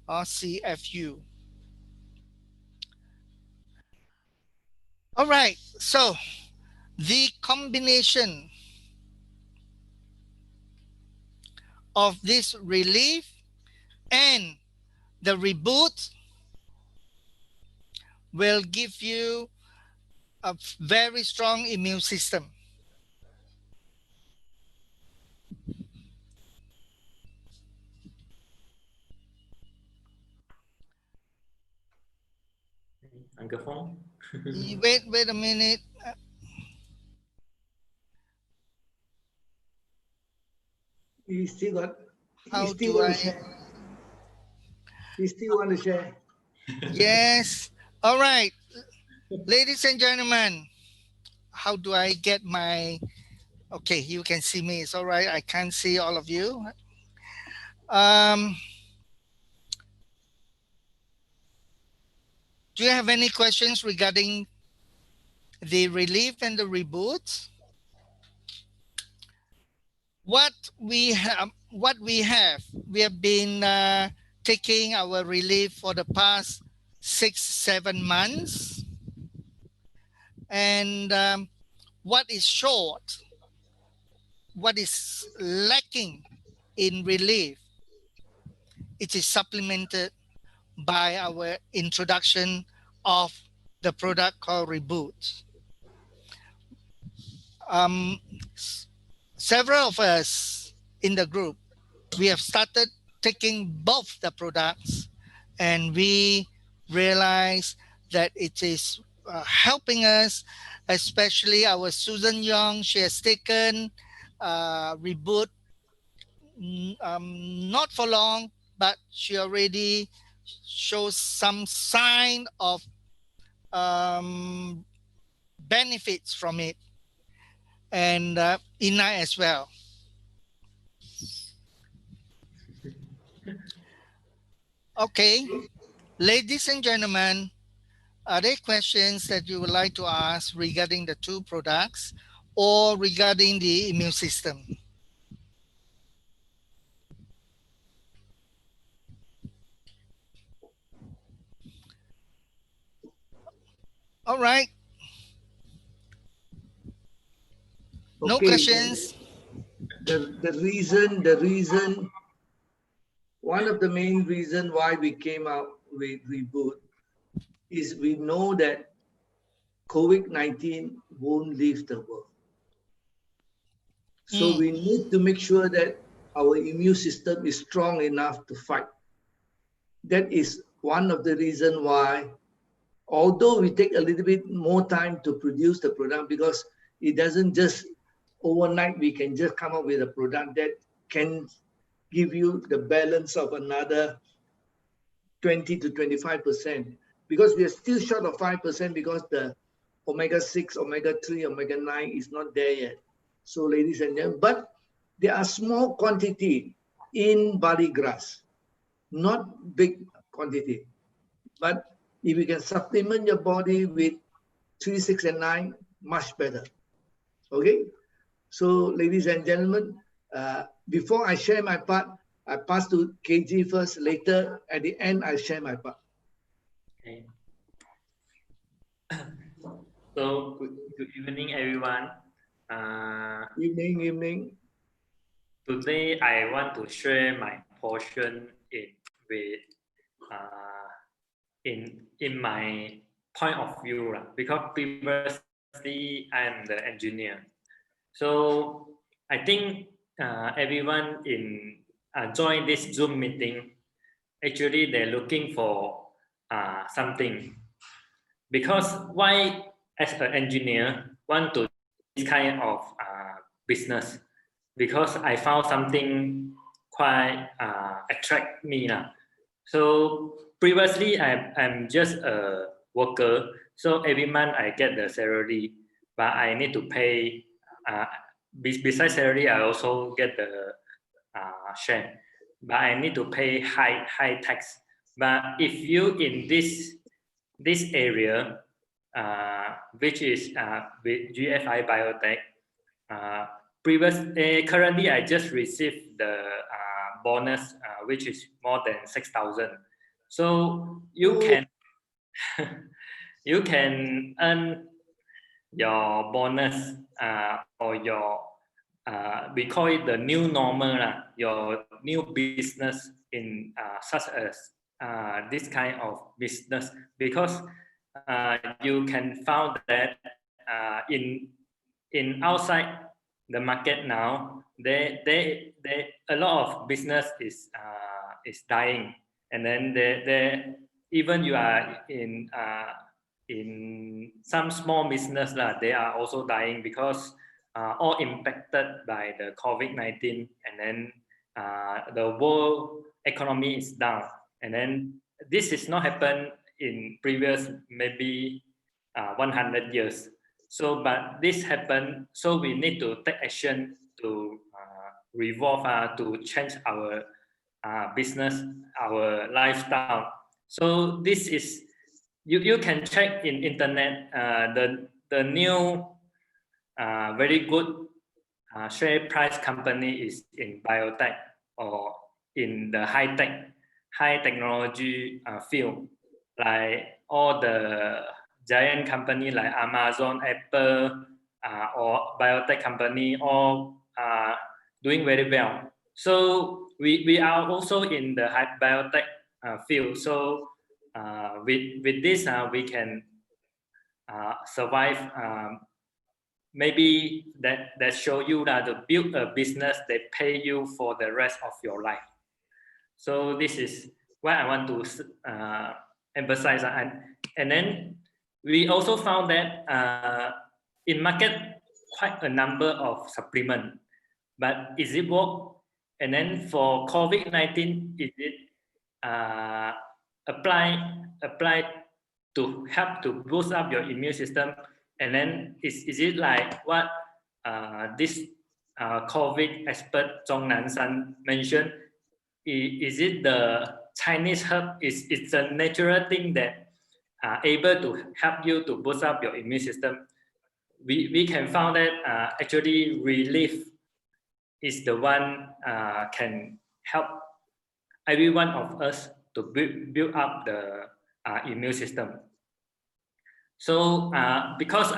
CFU. All right, so the combination of this relief and the reboot will give you a very strong immune system. Uncle Fong. Wait a minute. He still got. He How still do want I? to share. He still want to share. Yes. All right, ladies and gentlemen. How do I get my? Okay, you can see me. It's all right. I can't see all of you. Do you have any questions regarding the relief and the reboot? What we have, we have been taking our relief for the past 6-7 months, and what is short, what is lacking in relief, it is supplemented by our introduction of the product called Reboot. Several of us in the group, we have started taking both the products, and we realize that it is helping us, especially our Susan Young. She has taken Reboot not for long, but she already shows some sign of benefits from it, and Ina as well. Okay, ladies and gentlemen, are there questions that you would like to ask regarding the two products or regarding the immune system? All right. No Okay. questions. The reason, one of the main reason why we came out with Reboot is we know that COVID-19 won't leave the world. So we need to make sure that our immune system is strong enough to fight. That is one of the reasons why, although we take a little bit more time to produce the product, because it doesn't just overnight, we can just come up with a product that can give you the balance of another 20 to 25%, because we are still short of 5% because the omega-6, omega-3, omega-9 is not there yet. So ladies and gentlemen, but there are small quantity in barley grass, not big quantity. But if you can supplement your body with 3, 6, and 9, much better. Okay? So ladies and gentlemen, before I share my part, I pass to KG first. Later, at the end, I share my part. Okay. So good evening, everyone. Evening. Today, I want to share my portion in my point of view, because previously I am the engineer. So I think everyone in join this Zoom meeting. Actually, they're looking for something, because why, as an engineer, want to this kind of business, because I found something quite attract me. So previously, I'm just a worker. So every month I get the salary, but I need to pay. Besides salary, I also get the share, but I need to pay high tax. But if you in this area, which is with GFI Biotech. Currently, I just received the bonus, which is more than 6,000. So you can you can earn your bonus or your we call it the new normal, your new business in such as this kind of business, because you can found that in outside the market now, they a lot of business is dying, and then they even you are in some small business they are also dying, because all impacted by the COVID-19, and then the world economy is down, and then this is not happened in previous maybe 100 years. So, but this happened, so we need to take action to revolve, to change our business, our lifestyle. So this is, you can check in internet the new very good share price company is in biotech or in the high technology field, like all the giant company like Amazon, Apple, or biotech company, all doing very well. So we are also in the high biotech field. So with this, we can survive. Maybe that show you that to build a business that pay you for the rest of your life. So this is what I want to emphasize. And then we also found that in market quite a number of supplement, but is it work? And then for COVID-19, is it apply to help to boost up your immune system? And then is it like what this COVID expert Zhong Nanshan mentioned? Is it the Chinese herb? It's a natural thing that able to help you to boost up your immune system. We can find that actually relief is the one can help every one of us to build up the immune system. So because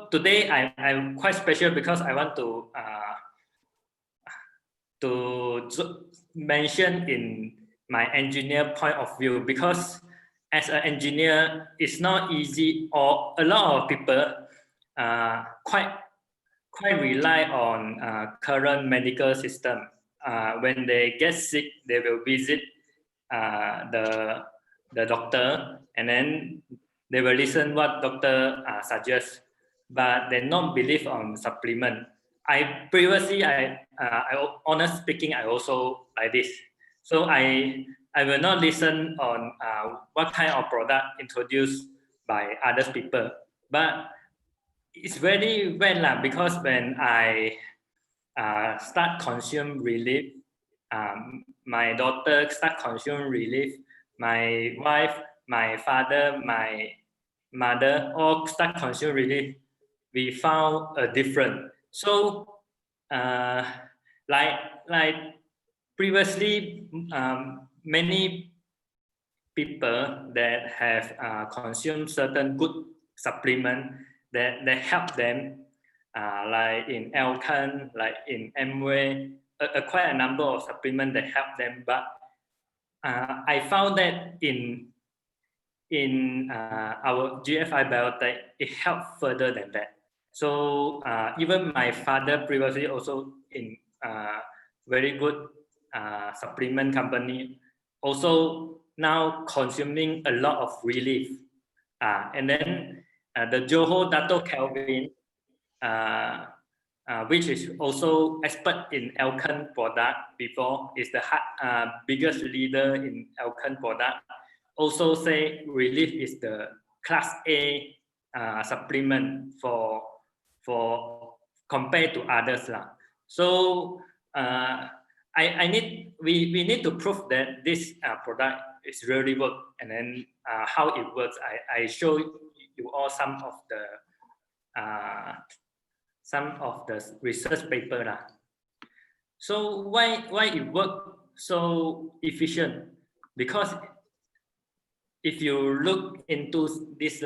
today I'm quite special, because I want to mention in my engineer point of view, because as an engineer it's not easy, or a lot of people quite rely on current medical system. When they get sick, they will visit the doctor, and then they will listen what doctor suggests, but they not believe on supplement. I previously, honest speaking, I also like this. So I will not listen on what kind of product introduced by other people, but it's very well, because when I start consume relief, my daughter start consume relief, my wife, my father, my mother all start consume relief, we found a difference. So like previously, many people that have consumed certain good supplement that help them, like in Elkan, like in Amway, quite a number of supplements that help them. But I found that in our GFI Biotech, it helped further than that. So even my father previously also in very good supplement company, also now consuming a lot of relief. And then the Johor Dato Kelvin, which is also expert in Elkan product before, is the biggest leader in Elkan product, also say relief is the class A supplement for compared to others. So we need to prove that this product is really work, and then how it works. I show you all some of the research paper lah. So why it work so efficient? Because if you look into this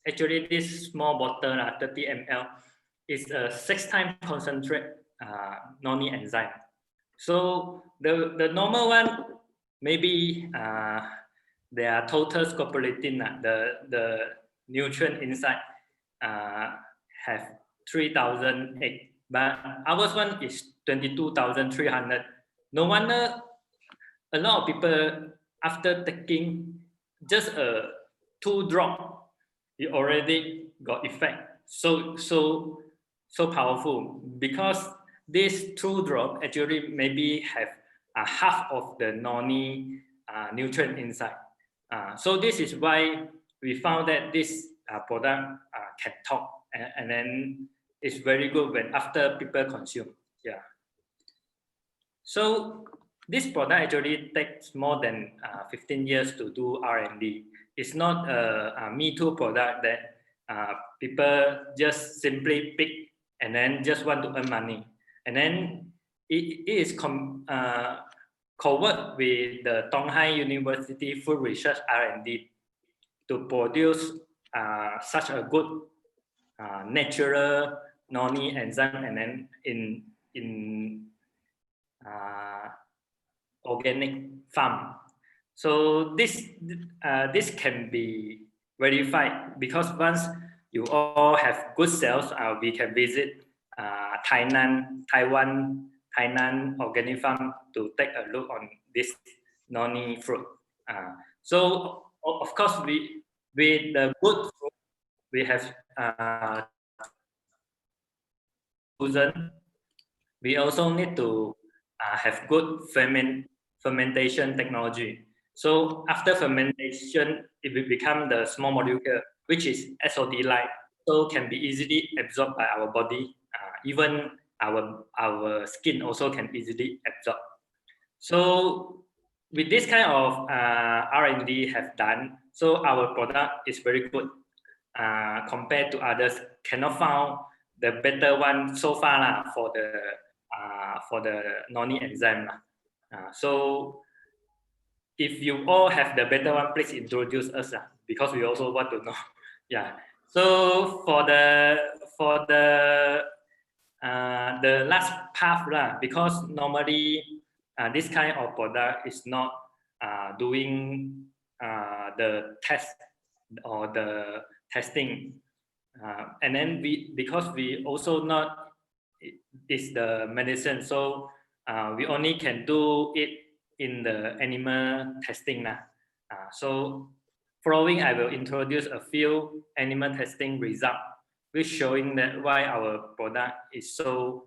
actually this small bottle 30 ml is a 6 times concentrate Noni enzyme. So the normal one maybe their total scopolamine the nutrient inside have 3,008, but ours one is 22,300. No wonder a lot of people after taking just a 2 drop, it already got effect. So powerful, because this 2 drop actually maybe have half of the Noni nutrient inside. So this is why we found that this product can talk, and then it's very good when after people consume. Yeah. So this product actually takes more than 15 years to do R&D. It's not a me too product that people just simply pick and then just want to earn money. And then it is co-work with the Tonghai University Food Research R&D to produce such a good natural Noni enzyme, and then in organic farm. So this can be verified, because once you all have good sales, we can visit Taiwan organic farm to take a look on this Noni fruit. So of course with the good fruit, we have we also need to have good fermentation technology. So after fermentation, it will become the small molecule, which is SOD-like, so can be easily absorbed by our body. Even our skin also can easily absorb. So with this kind of R&D have done, so our product is very good compared to others. Cannot found the better one so far for the Noni enzyme. So if you all have the better one, please introduce us, because we also want to know. Yeah. So for the last path, because normally this kind of product is not doing the test or the testing, and then because we also not is the medicine, so we only can do it in the animal testing. So following, I will introduce a few animal testing results, which showing that why our product is so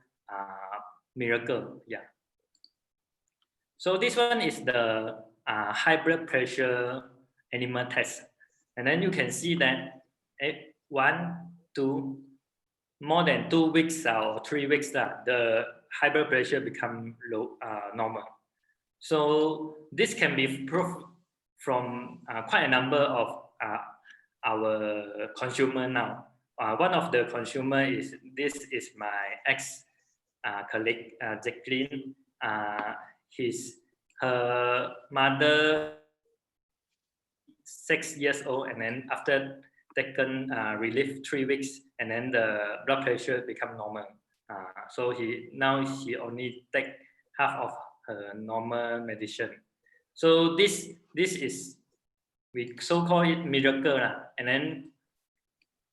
miracle. Yeah. So this one is the high blood pressure animal test, and then you can see that more than 2 weeks or 3 weeks, the high blood pressure become low, normal. So this can be proved from quite a number of our consumer now. One of the consumer is my ex colleague Jacqueline. Her mother 6 years old, and then after taken relief 3 weeks, and then the blood pressure become normal. So now she only take half of her normal medicine. So this is, we so call it miracle. And then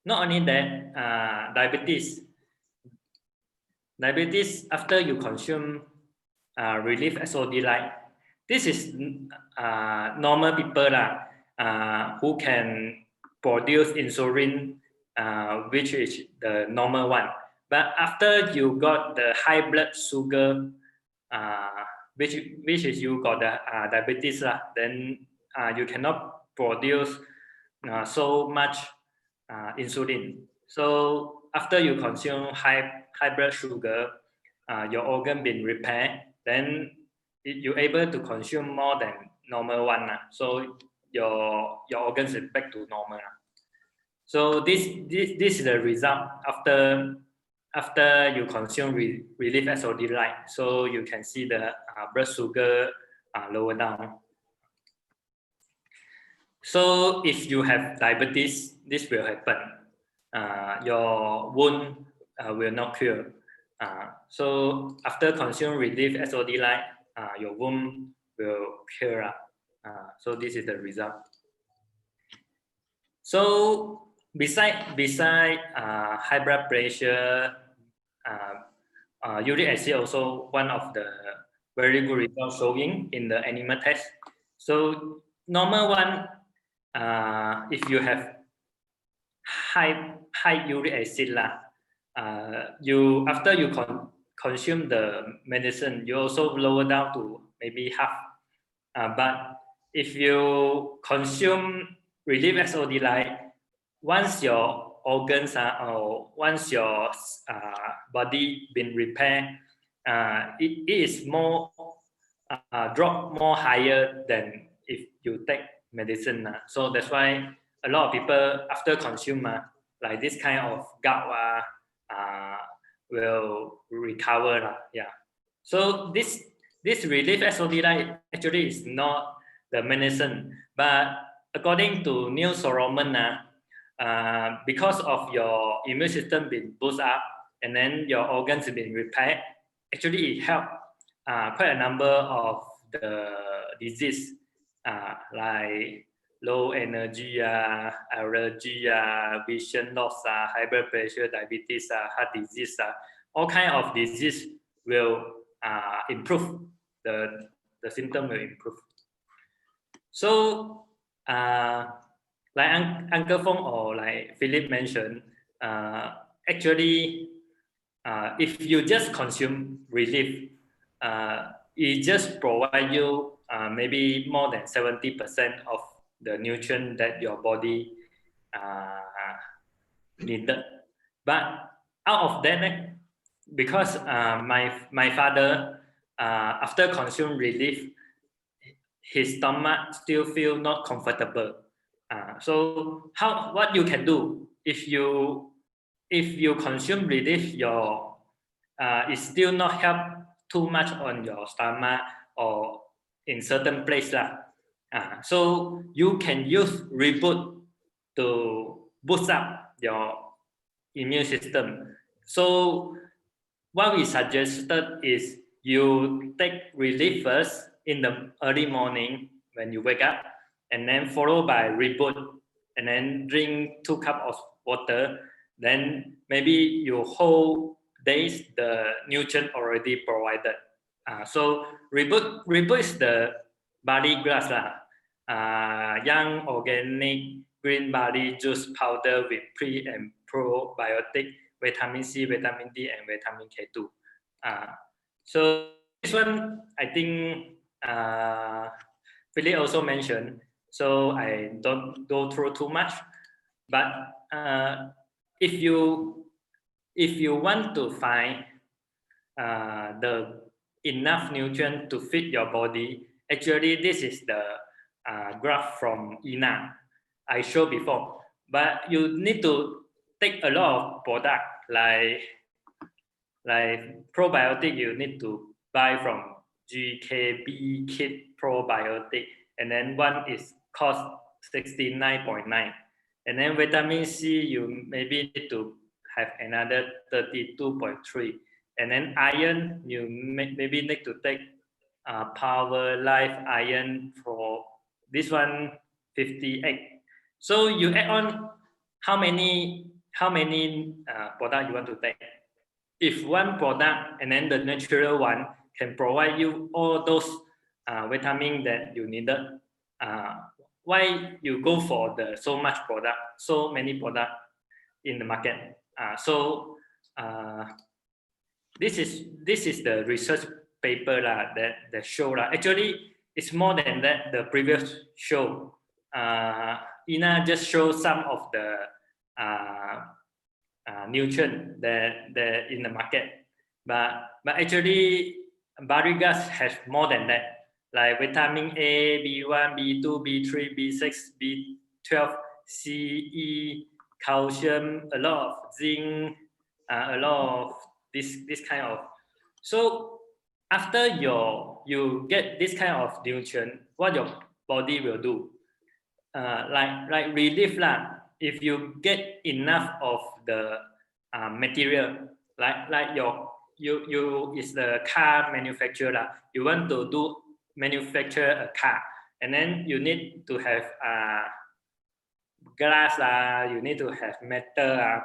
not only that, diabetes after you consume relief SOD-like, this is normal people who can produce insulin, which is the normal one. But after you got the high blood sugar, which is you got the diabetes, then you cannot produce so much insulin. So after you consume high blood sugar, your organ been repaired, then you're able to consume more than normal one. So your organs is back to normal. So this is the result after you consume relief SOD light. So you can see the blood sugar lower down. So if you have diabetes, this will happen. Your wound will not cure. So after consume relief SOD light, your wound will cure up. So this is the result. So beside high blood pressure, uric acid also one of the very good results showing in the animal test. So normal one, if you have high uric acid you after you consume the medicine, you also lower down to maybe half. But if you consume relief SOD light, once your organs or once your body been repaired, it is more drop more higher than if you take medicine. So that's why a lot of people after consume like this kind of gout will recover. Yeah. So this relief SOD light actually is not the medicine, but according to Neil Solomon, because of your immune system being boosted up and then your organs have been repaired, actually it helped quite a number of the disease like low energy, allergy, vision loss, high blood pressure, diabetes, heart disease, all kind of disease will improve. The symptom will improve. So like Uncle Fong or like Philip mentioned, actually if you just consume relief, it just provide you maybe more than 70% of the nutrient that your body needed. But out of that, because my father after consume relief, his stomach still feel not comfortable. So what you can do if you consume relief, your it still not help too much on your stomach or in certain place so you can use reboot to boost up your immune system. So what we suggested is you take relief first in the early morning when you wake up, and then followed by reboot, and then drink 2 cups of water. Then maybe you whole days the nutrient already provided. So reboot is the barley grass young organic green barley juice powder with pre and probiotic, vitamin C, vitamin D, and vitamin K2. So this one I think Philip also mentioned, so I don't go through too much. But if you want to find the enough nutrient to feed your body, actually this is the graph from Ina I showed before. But you need to take a lot of product like probiotic. You need to buy from GKB Kit Probiotic, and then one is cost 69.9, and then vitamin C you maybe need to have another 32.3, and then iron you maybe need to take Power Life Iron for this one 58. So you add on how many product you want to take. If one product and then the natural one can provide you all those vitamin that you needed, why you go for the so much product, so many product in the market? This is the research paper that show actually it's more than that. The previous show, Ina just show some of the nutrient that in the market, but actually biogas has more than that, like vitamin A, B1, B2, B3, B6, B12, C, E, calcium, a lot of zinc, a lot of this kind of. So after you get this kind of nutrient, what your body will do? Like relief lah. If you get enough of the material, like you is the car manufacturer lah. You want to do manufacture a car, and then you need to have glass lah. You need to have metal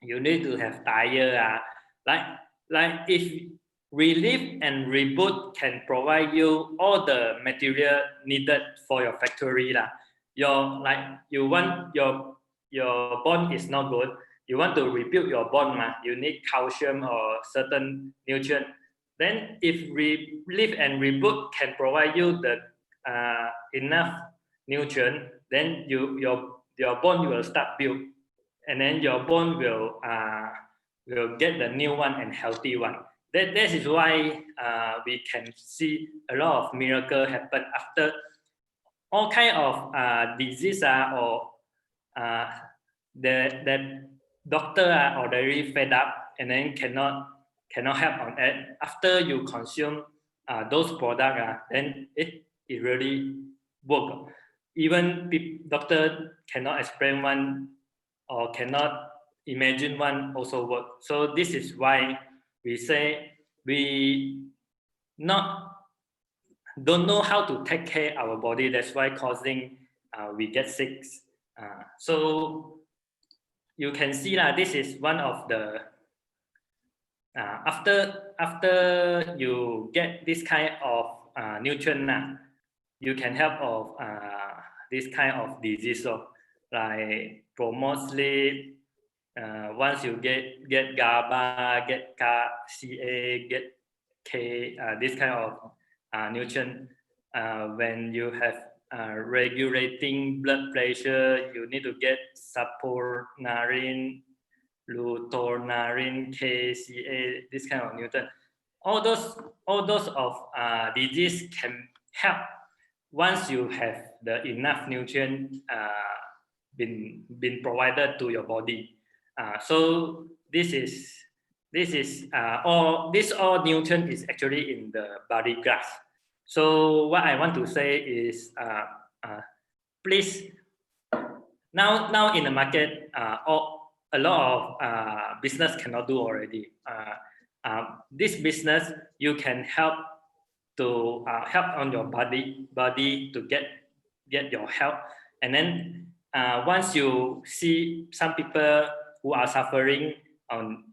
you need to have tire like if relief and reboot can provide you all the material needed for your factory lah. You want your bond is not good, you want to rebuild your bond you need calcium or certain nutrient. Then if relief and reboot can provide you the enough nutrient, then your bond will start build, and then your bone will get the new one and healthy one. That is why we can see a lot of miracle happen after all kind of disease or the doctor are already fed up and then cannot help on it. After you consume those products, then it really work. Even doctor cannot explain one or cannot imagine one also work. So this is why we say we don't know how to take care our body. That's why causing we get sick. So you can see this is one of the after you get this kind of nutrient, you can help of this kind of disease. So like promote sleep. Once you get GABA, get CA, get K, this kind of nutrient. When you have regulating blood pressure, you need to get saponarin, luteolin, KCA, this kind of nutrient. All those of disease can help once you have the enough nutrient been provided to your body. So this all nutrient is actually in the body grass. So what I want to say is please now in the market a lot of business cannot do already. This business you can help to help on your body to get your health, and then once you see some people who are suffering on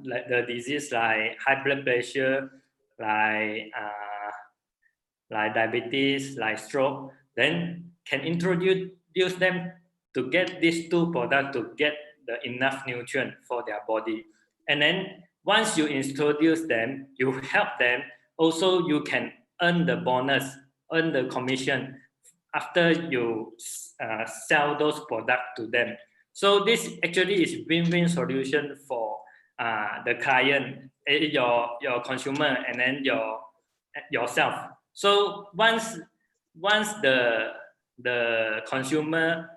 like the disease like high blood pressure, like diabetes, like stroke, then can introduce them to get these two products to get the enough nutrient for their body. And then once you introduce them, you help them, also you can earn the bonus, earn the commission after you sell those products to them. So this actually is win-win solution for the client, your consumer, and then yourself. So once the consumer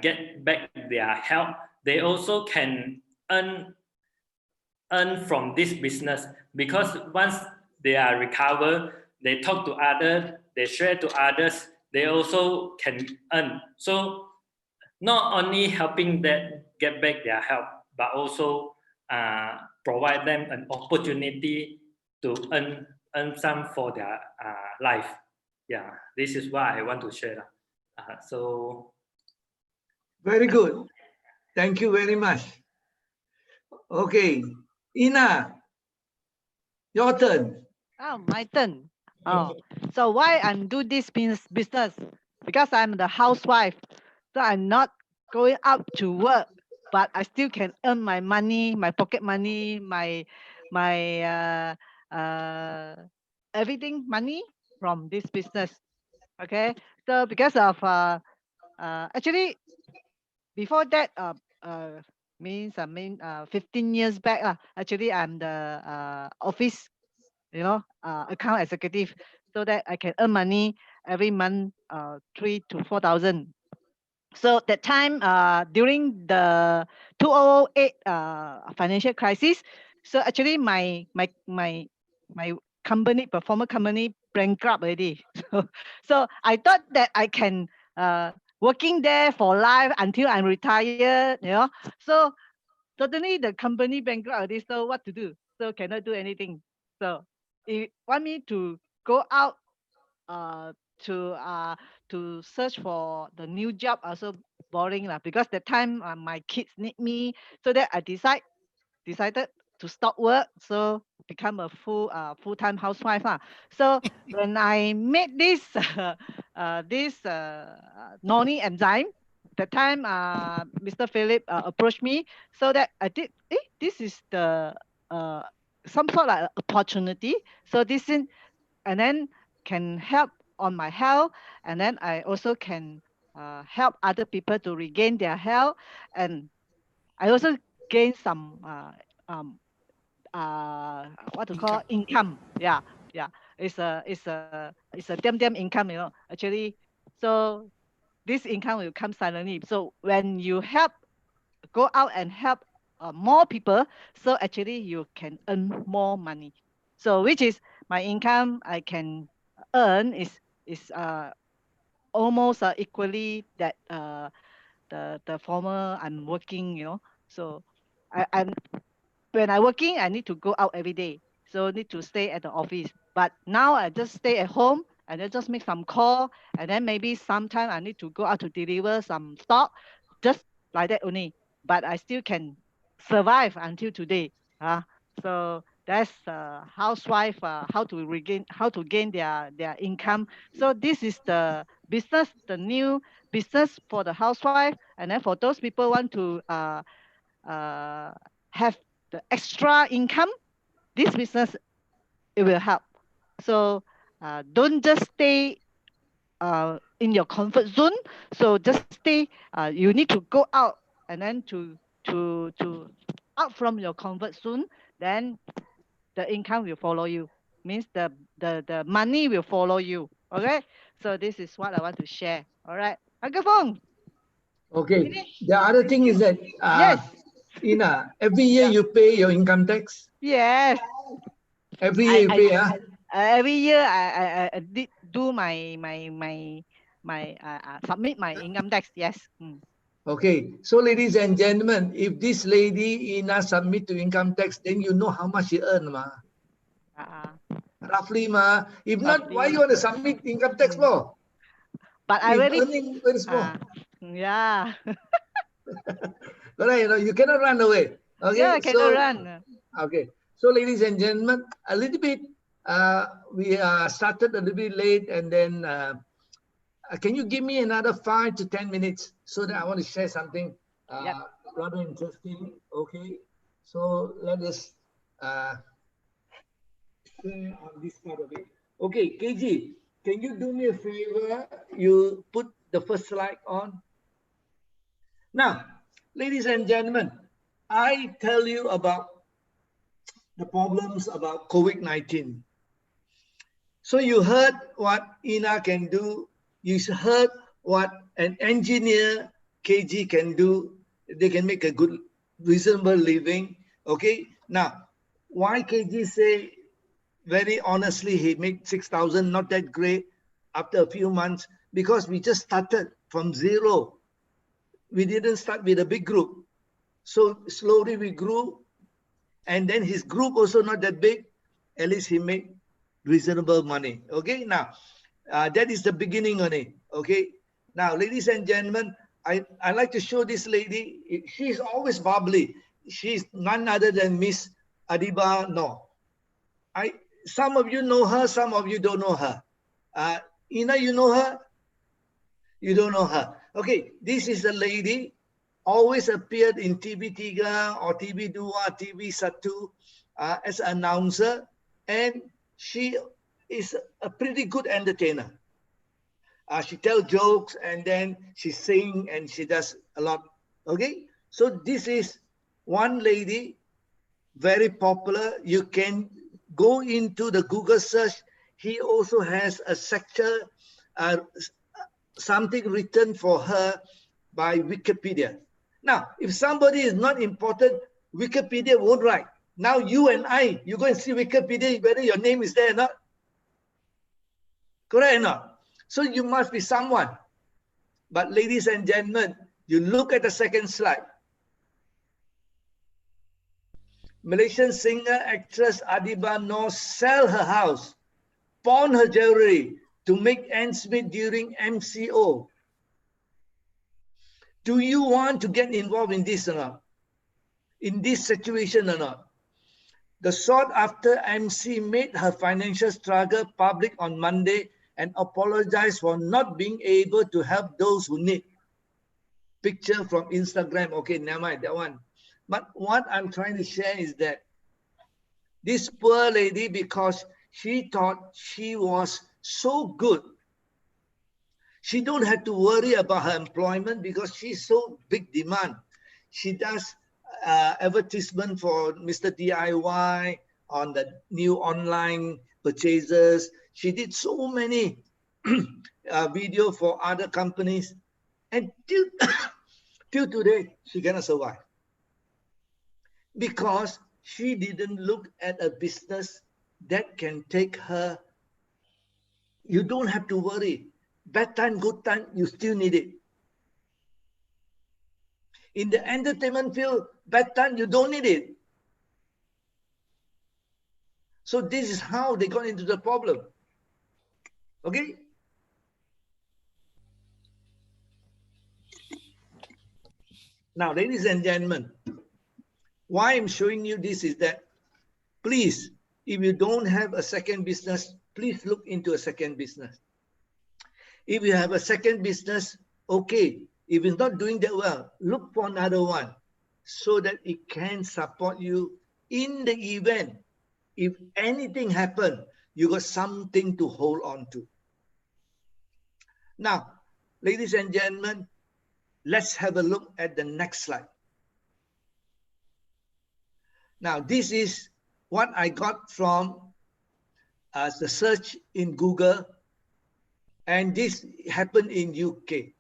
get back their health, they also can earn from this business, because once they are recovered, they talk to others, they share to others, they also can earn. So not only helping them get back their health, but also provide them an opportunity to earn some for their life. Yeah, this is what I want to share. So very good. Thank you very much. Okay, Ina, your turn. Oh, my turn. Oh, so why I'm do this business? Because I'm the housewife, so I'm not going out to work, but I still can earn my money, my pocket money, my everything money from this business. Okay, so because of actually before that means 15 years back actually I'm the office account executive, so that I can earn money every month, 3 to 4,000. So that time, during the 2008 financial crisis, so actually my company, performer company, bankrupt already. So I thought that I can working there for life until I'm retired. So suddenly the company bankrupt already. So what to do? So cannot do anything. So if want me to go out uh to uh to search for the new job, also boring lah, because the time my kids need me, so that I decided to stop work, so become a full-time housewife lah. So when I made this Noni enzyme, the time Mr. Philip approached me, so that I did, this is the uh some sort like opportunity. So this is, and then can help on my health, and then I also can help other people to regain their health, and I also gain some um what to call Income. income. Yeah, yeah. It's a damn income. Actually. So this income will come suddenly. So when you help, go out and help more people, so actually you can earn more money. So which is my income I can earn is almost equally that the former I'm working. So I'm when I working, I need to go out every day. So need to stay at the office. But now I just stay at home and then just make some call. And then maybe sometime I need to go out to deliver some stock. Just like that only. But I still can survive until today. So that's housewife, how to gain their income. So this is the business, the new business for the housewife. And then for those people want to uh, have the extra income, this business, it will help. So don't just stay in your comfort zone. So just stay. You need to go out, and then to out from your comfort zone. Then the income will follow you. Means the money will follow you. Okay. So this is what I want to share. All right, Uncle Fong. Okay. Finish. The other Thank thing is you. that, Yes. Ina, every year Yeah. you pay your income tax. Yes. Every year I you I pay, ah. every year I did do my submit my income tax. Yes. Okay. So, ladies and gentlemen, if this lady Ina submit to income tax, then you know how much she earn, ma. Uh, Roughly, ma. If not, why Roughly. you want to submit income tax Mm. for? But I If already. earning very small. Yeah. Correct, you cannot run away. Yeah, I Okay, cannot so run. okay, so ladies and gentlemen, a little bit. We started a little bit late, and then can you give me another 5 to 10 minutes so that I want to share something Yep. rather interesting? Okay, so let us share on this part of it. Okay, KG, can you do me a favor? You put the first slide on. Now, ladies and gentlemen, I tell you about the problems about COVID-19. So you heard what Ina can do. You heard what an engineer, KG, can do. They can make a good, reasonable living. Okay. Now, why KG say very honestly he made 6,000, not that great after a few months? Because we just started from zero. We didn't start with a big group. So slowly we grew, and then his group also not that big. At least he made reasonable money. Okay, now that is the beginning only. Okay, now ladies and gentlemen, I like to show this lady. She's always bubbly. She's none other than Miss Adiba No. Some of you know her, some of you don't know her. Ina, you know her? You don't know her. Okay, this is a lady always appeared in TV3 or TV2, TV1 as an announcer, and she is a pretty good entertainer. She tells jokes and then she sings and she does a lot. Okay, so this is one lady, very popular. You can go into the Google search, he also has a sector, something written for her by Wikipedia. Now, if somebody is not important, Wikipedia won't write. Now you and I, you go and see Wikipedia, whether your name is there or not. Correct or not? So you must be someone. But ladies and gentlemen, you look at the second slide. Malaysian singer, actress Adiba Noor sell her house, pawn her jewelry to make ends meet during MCO. Do you want to get involved in this or not? In this situation or not? The sought after MC made her financial struggle public on Monday and apologized for not being able to help those who need. Picture from Instagram. Okay, never mind that one. But what I'm trying to share is that this poor lady, because she thought she was so good, she don't have to worry about her employment because she's so big demand. She does advertisement for Mr. DIY on the new online purchases. She did so many video for other companies, and till today she cannot survive because she didn't look at a business that can take her. You don't have to worry. Bad time, good time, you still need it. In the entertainment field, bad time, you don't need it. So this is how they got into the problem. Okay? Now, ladies and gentlemen, why I'm showing you this is that, please, if you don't have a second business, please look into a second business. If you have a second business, okay. If it's not doing that well, look for another one so that it can support you in the event. If anything happens, you got something to hold on to. Now, ladies and gentlemen, let's have a look at the next slide. Now, this is what I got from the search in Google, and this happened in UK.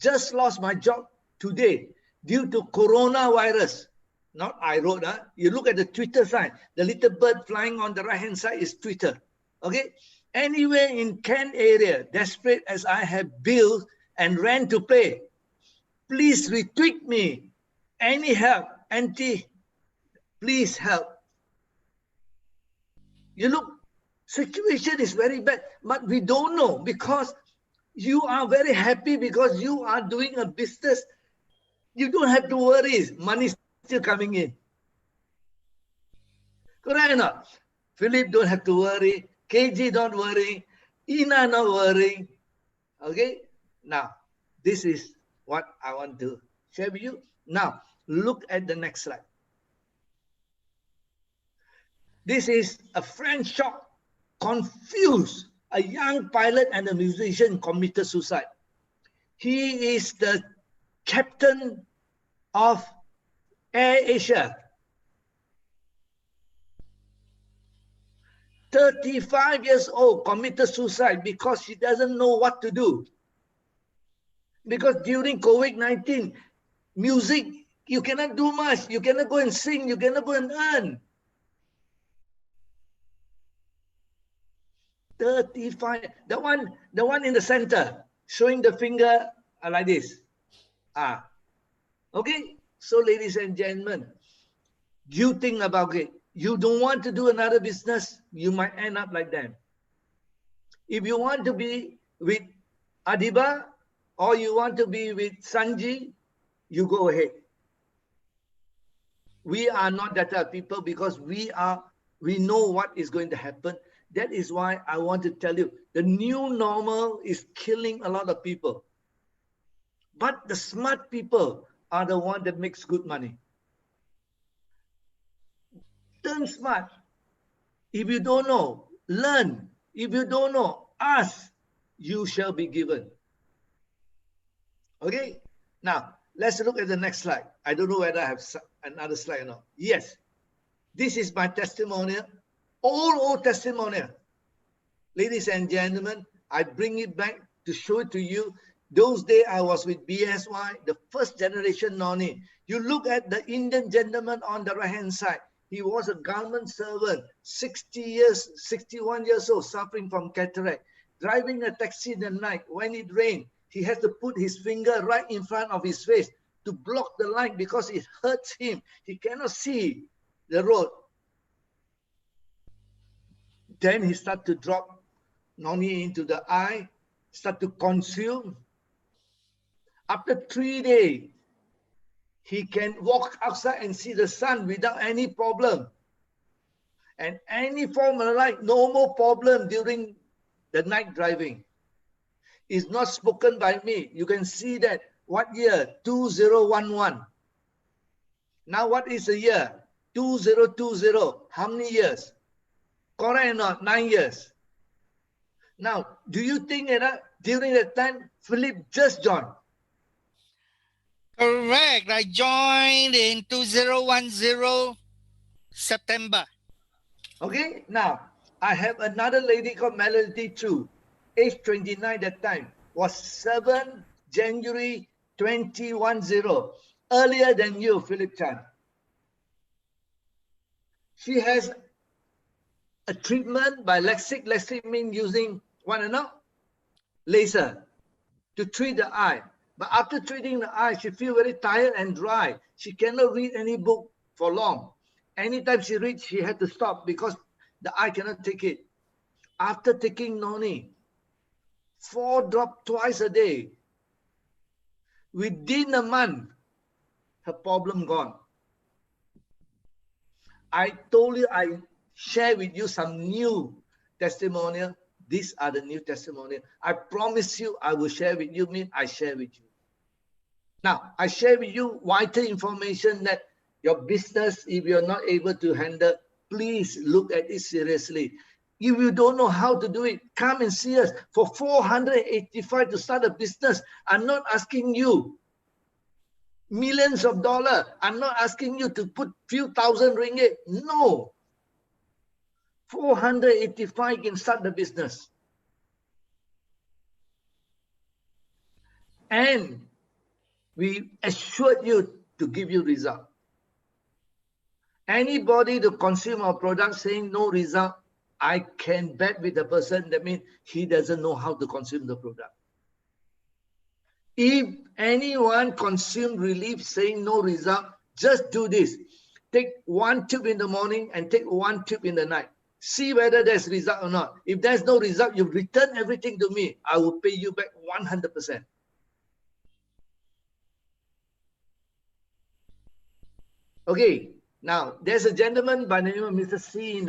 Just lost my job today due to coronavirus. Not I wrote, you look at the Twitter side, the little bird flying on the right-hand side is Twitter. Okay? Anywhere in Kent area, desperate as I have bills and rent to pay, please retweet me. Any help, auntie, please help. You look, situation is very bad, but we don't know because you are very happy because you are doing a business. You don't have to worry. Money is still coming in. Correct or not? Philip don't have to worry. KG don't worry. Ina not worrying. Okay? Now, this is what I want to share with you. Now, look at the next slide. This is a French shop. Confused. A young pilot and a musician committed suicide. He is the captain of Air Asia. 35 years old, committed suicide because she doesn't know what to do. Because during COVID-19, music, you cannot do much. You cannot go and sing. You cannot go and earn. 35. The one in the center, showing the finger like this. Okay. So, ladies and gentlemen, you think about it. You don't want to do another business, you might end up like them. If you want to be with Adiba or you want to be with Sanji, you go ahead. We are not that type of people because we know what is going to happen. That is why I want to tell you, the new normal is killing a lot of people. But the smart people are the one that makes good money. Turn smart. If you don't know, learn. If you don't know, ask. You shall be given. Okay? Now, let's look at the next slide. I don't know whether I have another slide or not. Yes. This is my testimonial. Old testimonial. Ladies and gentlemen, I bring it back to show it to you. Those days I was with BSY, the first generation Noni. You look at the Indian gentleman on the right-hand side. He was a government servant, 60 years, 61 years old, suffering from cataract, driving a taxi in the night. When it rained, he had to put his finger right in front of his face to block the light because it hurts him. He cannot see the road. Then he started to drop Noni into the eye, start to consume. After 3 days, he can walk outside and see the sun without any problem. And any form of light, no more problem during the night driving. It's not spoken by me. You can see that. What year? 2011. Now what is the year? 2020. How many years? Correct or not? 9 years. Now, do you think that during that time, Philip just joined? Correct. I joined in 2010 September. Okay, now I have another lady called Melody too, age 29 that time, was 7 January 2010, earlier than you, Philip Chan. She has a treatment by LASIK. LASIK means using what or not? Laser to treat the eye. But after treating the eye, she feels very tired and dry. She cannot read any book for long. Anytime she reads, she had to stop because the eye cannot take it. After taking Noni, 4 drops twice a day, within a month, her problem gone. I told you I share with you some new testimonial. These are the new testimonial. I promise you I will share with you, mean I share with you. Now, I share with you vital information that your business, if you're not able to handle, please look at it seriously. If you don't know how to do it, come and see us. For 485 to start a business, I'm not asking you millions of dollars. I'm not asking you to put few thousand ringgit. No. 485 can start the business. And we assured you to give you result. Anybody to consume our product saying no result, I can bet with the person, that means he doesn't know how to consume the product. If anyone consume relief saying no result, just do this. Take 1 tube in the morning and take 1 tube in the night. See whether there's result or not. If there's no result, you return everything to me. I will pay you back 100%. Okay, now there's a gentleman by the name of Mr. C in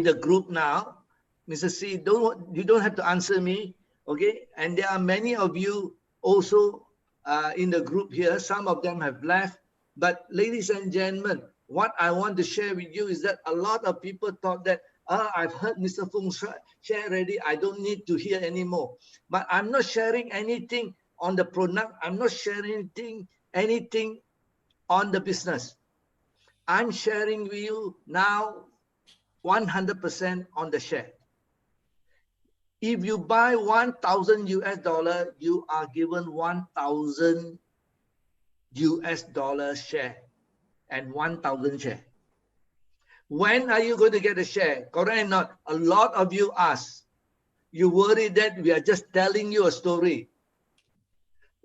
the group now. Mr. C, you don't have to answer me, okay? And there are many of you also in the group here. Some of them have left. But ladies and gentlemen, what I want to share with you is that a lot of people thought that, I've heard Mr. Fung share already, I don't need to hear anymore. But I'm not sharing anything on the product. I'm not sharing anything on the business. I'm sharing with you now 100% on the share. If you buy 1,000 US dollar, you are given 1,000 US dollar share and 1,000 share. When are you going to get a share? Correct or not? A lot of you ask. You worry that we are just telling you a story.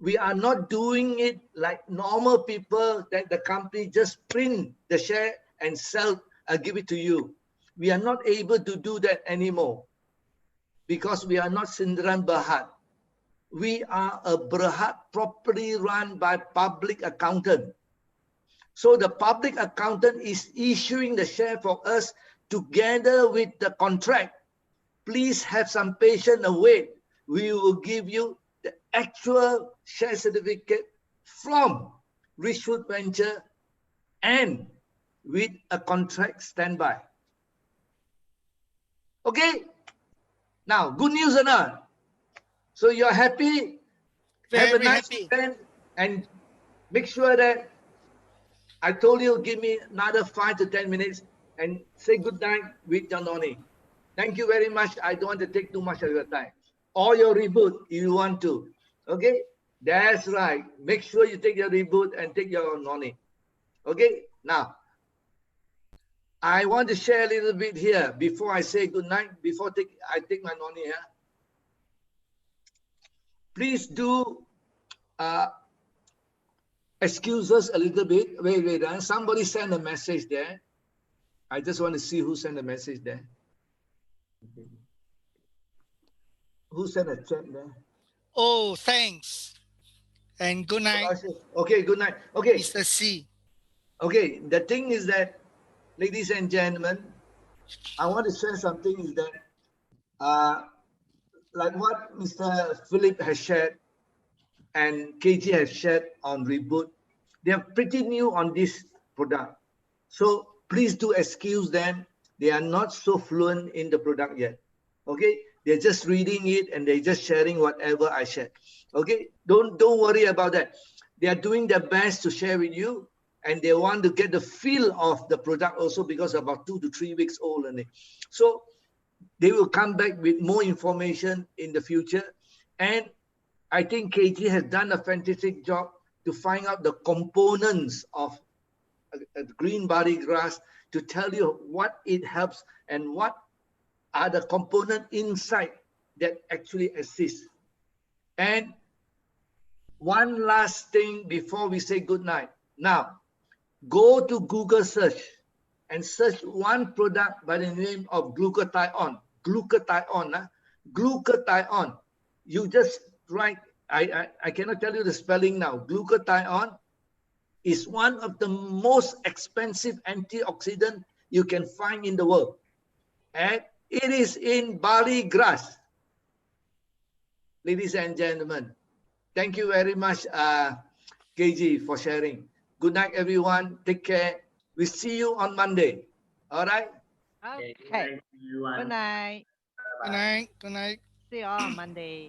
We are not doing it like normal people that the company just print the share and sell, give it to you. We are not able to do that anymore because we are not Sindran Berhad. We are a Berhad properly run by public accountant. So the public accountant is issuing the share for us together with the contract. Please have some patience and wait. We will give you the actual share certificate from Richwood Venture and with a contract standby. Okay? Now, good news or not? So you're happy? Have a Very nice happy. weekend and make sure that I told you, give me another 5 to 10 minutes and say good night with your Noni. Thank you very much. I don't want to take too much of your time. Or your reboot, if you want to. Okay? That's right. Make sure you take your reboot and take your Noni. Okay? Now, I want to share a little bit here before I say good night, before I take my Noni here. Please do excuse us a little bit. Wait. Somebody sent a message there. I just want to see who sent a message there. Who sent a chat there? Oh, thanks. And good night, Okay, good night. Okay. Mr. C. Okay, the thing is that, ladies and gentlemen, I want to share something is that, like what Mr. Philip has shared and KG has shared on Reboot, they are pretty new on this product. So please do excuse them. They are not so fluent in the product yet. Okay, they're just reading it and they're just sharing whatever I shared. Okay, don't worry about that. They are doing their best to share with you, and they want to get the feel of the product also, because about 2 to 3 weeks old only. So they will come back with more information in the future. And I think KG has done a fantastic job to find out the components of a green body grass, to tell you what it helps and what are the components inside that actually assist. And one last thing before we say good night. Now, go to Google search and search one product by the name of glutathione. Glutathione. You just write, I cannot tell you the spelling now. Glutathione is one of the most expensive antioxidant you can find in the world. And it is in barley grass. Ladies and gentlemen, thank you very much, KG, for sharing. Good night, everyone. Take care. We see you on Monday. All right? Okay, good Okay. night, everyone. Good night. Good night. Good night. See you all on Monday.